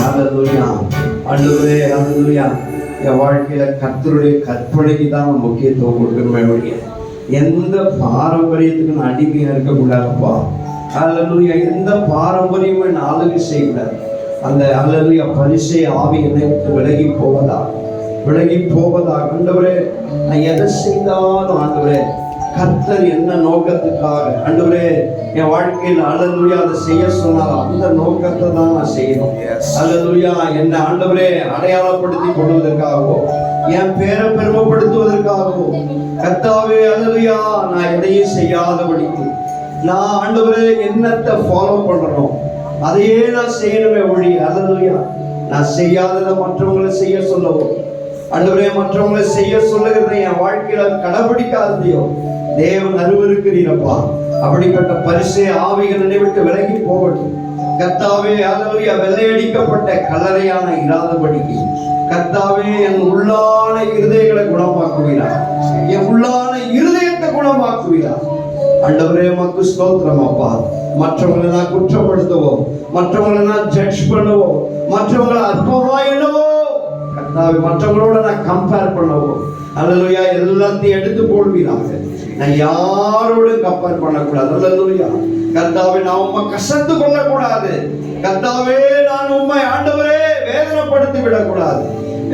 Speaker 1: அல்லேலூயா ஆண்டவரே அல்லேலூயா. என் வாழ்க்கையில கர்த்தருடைய கற்பனைக்கு தான் முக்கியத்துவம் கொடுக்கணுமே, எந்த பாரம்பரியத்துக்கு நான் அடிமையா இருக்கக்கூடாதுப்பா. அல்லேலூயா. எந்த பாரம்பரியமும் என்ன ஆளுகை செய்யக்கூடாது. அந்த அல்லேலூயா பரிசை ஆவி என்னை விலகி போவதா ஆண்டவரே. நான் எதை செய்தாலும் ஆண்டவரே கர்த்தர் என்ன நோக்கத்துக்காக ஆண்டவரே என் வாழ்க்கையில் அல்லேலூயா அதை செய்ய சொன்னாலும் அந்த நோக்கத்தை தான் நான் செய்யணும். அல்லேலூயா. என்னை ஆண்டவரே அடையாளப்படுத்தி கொள்வதற்காகவோ என் பேரை பெருமைப்படுத்துவதற்காகவோ கர்த்தாவே அல்லேலூயா நான் எதையும் செய்யாதபடிக்கு நான் ஆண்டவரே என்னத்தை ஃபாலோ பண்றோம் அதையே நான் செய்யணுமே ஒழிய அல்லேலூயா நான் செய்யாததை மற்றவங்களை செய்ய சொல்லவோ ஆண்டவரே மற்றவங்களை செய்ய சொல்லுகிறத என் வாழ்க்கையில கடைபிடிக்காததையோ தேவன் அருவருக்கிறீரப்பா. அப்படிப்பட்ட பரிசே ஆவிகள் என்னை விட்டு விலகி போகட்டும் கர்த்தாவே. அல்லேலூயா. வெள்ளையடிக்கப்பட்ட கல்லறையான இராதபடிக்கு கர்த்தாவே என் உள்ளான இருதயங்களை குணமாக்குவீரா, என் உள்ளான இருதயத்தை குணமாக்குவீரா. ஆண்டவரே உமக்கு ஸ்தோத்திரம் அப்பா. மற்றவங்களை நான் குற்றப்படுத்தவோ மற்றவங்களை நான் ஜட்ஜ் பண்ணவோ மற்றவங்களை அற்பமா என்னவோ கர்த்தாவே மற்றவங்களோட நான் கம்பேர் பண்ணவோ அல்லேலூயா எல்லாத்தையும் எடுத்து போடுவீராக. நான் யாரோட கம்பேர் பண்ணக்கூடாது. அல்லேலூயா. கர்த்தாவே நான் உம்மை கசந்து கொள்ளக்கூடாது. கர்த்தாவே நான் உம்மை ஆண்டவரே வேதனைப்படுத்தி விடக்கூடாது.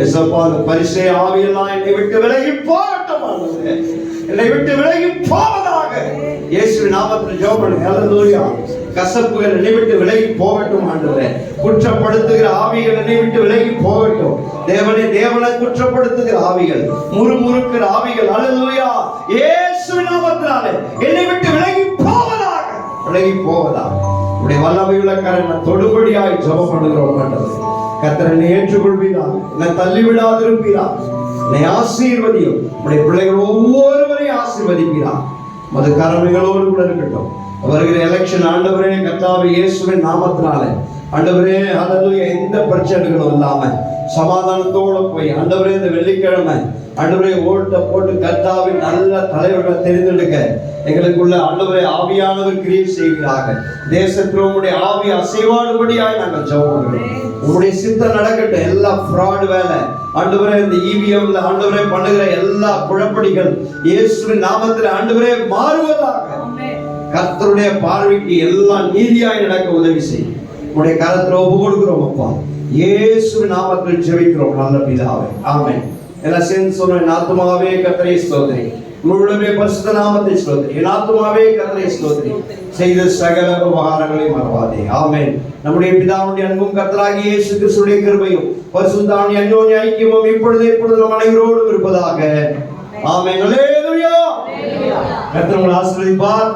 Speaker 1: எசப்பா பரிசே ஆவியெல்லாம் என்னை விட்டு விலகி போகட்டும் ஆண்டவரே. என்னை விட்டு விலகி போவதாக இயேசுவின் நாமத்தில் ஜெபம் பண்ணுங்க. அல்லேலூயா. கசப்புகள் என்னை விட்டு விலகி போகட்டும் ஆண்டவரே. குற்றப்படுத்துகிற ஆவிகள் என்னை விட்டு விலகி போகட்டும். தேவனை குற்றப்படுத்துகிற ஆவிகள், முறுமுறுக்கிற ஆவிகள் அல்லேலூயா இயேசுவின் நாமத்தினாலே என்னை விட்டு விலகி போவதாக உடைய வல்லமையுள்ள கரங்களை தொடுபடியாய் ஜெபம் பண்ணுகிறோம் ஆண்டவரே. கர்த்தர் என்னை ஏற்றுக்கொள்வீராக, என்னை தள்ளிவிடாதிருப்பீராக, என்னை ஆசீர்வதியும். உடைய பிள்ளைகள் ஒவ்வொருவரையும் ஆசீர்வதிப்பீராக. மது கரமைகளோடு கூட இருக்கட்டும். வருகிற எலெக்ஷன் ஆண்டவரே கர்த்தாவே இயேசுவின் நாமத்தினாலே ஆண்டவரே அல்லேலூயா எந்த பிரச்சனைகளும் இல்லாம சமாதானத்தோட போய் ஆண்டவரே இந்த வெள்ளிக்கிழமை ஆண்டவரே ஓட்ட போட்டு கர்த்தாவின் நல்ல தலைவர்களை தெரிந்தெடுக்க எங்களுக்குள்ள ஆண்டவரே ஆவியானவர் கிரியை செய்வீராக. தேசத்தில் உங்களுடைய ஆவி அசைவாடுபடியாய் நாங்கள் ஜெபம் பண்ணுகிறோம். உங்களுடைய சித்தம் நடக்கட்டும். எல்லா ஃப்ராட் வேலை ஆண்டவரே இந்த இவிஎம்ல ஆண்டவரே பண்ணுகிற எல்லா குழப்படிகள் இயேசுவின் நாமத்தில் ஆண்டவரே மாறுவதாக. கர்த்தருடைய பார்வைக்கு எல்லாம் நீதியாய் நடக்க உதவி செய்யும். உங்களுடைய கரத்துல ஒப்பு கொடுக்கிறோம் அப்பா. இயேசுவின் நாமத்தில் ஜெபிக்கிறோம் நல்ல பிதாவே. ஆமென். எல்லாம் சேர்ந்து சொல்றேன். என் ஆத்துமாவே கர்த்தரை ஸ்தோத்திரி, முழுமே பரிசுத்த நாமத்தை ஸ்தோத்திரி. என் ஆத்துமாவே கர்த்தரை ஸ்தோத்திரி, செய்த சகல உபகாரங்களை மறவாதே. ஆமென். நம்முடைய பிதாவுடைய அன்பும் கர்த்தராகிய இயேசு கிறிஸ்துவின் கிருபையும் பரிசுத்தாவின் அன்யோன்ய ஐக்கியமும் இப்பொழுது நம் அனைவரோடும் இருப்பதாக. ஆமென். அல்லேலூயா. கர்த்தர் உங்களை ஆசீர்வதிப்பார்.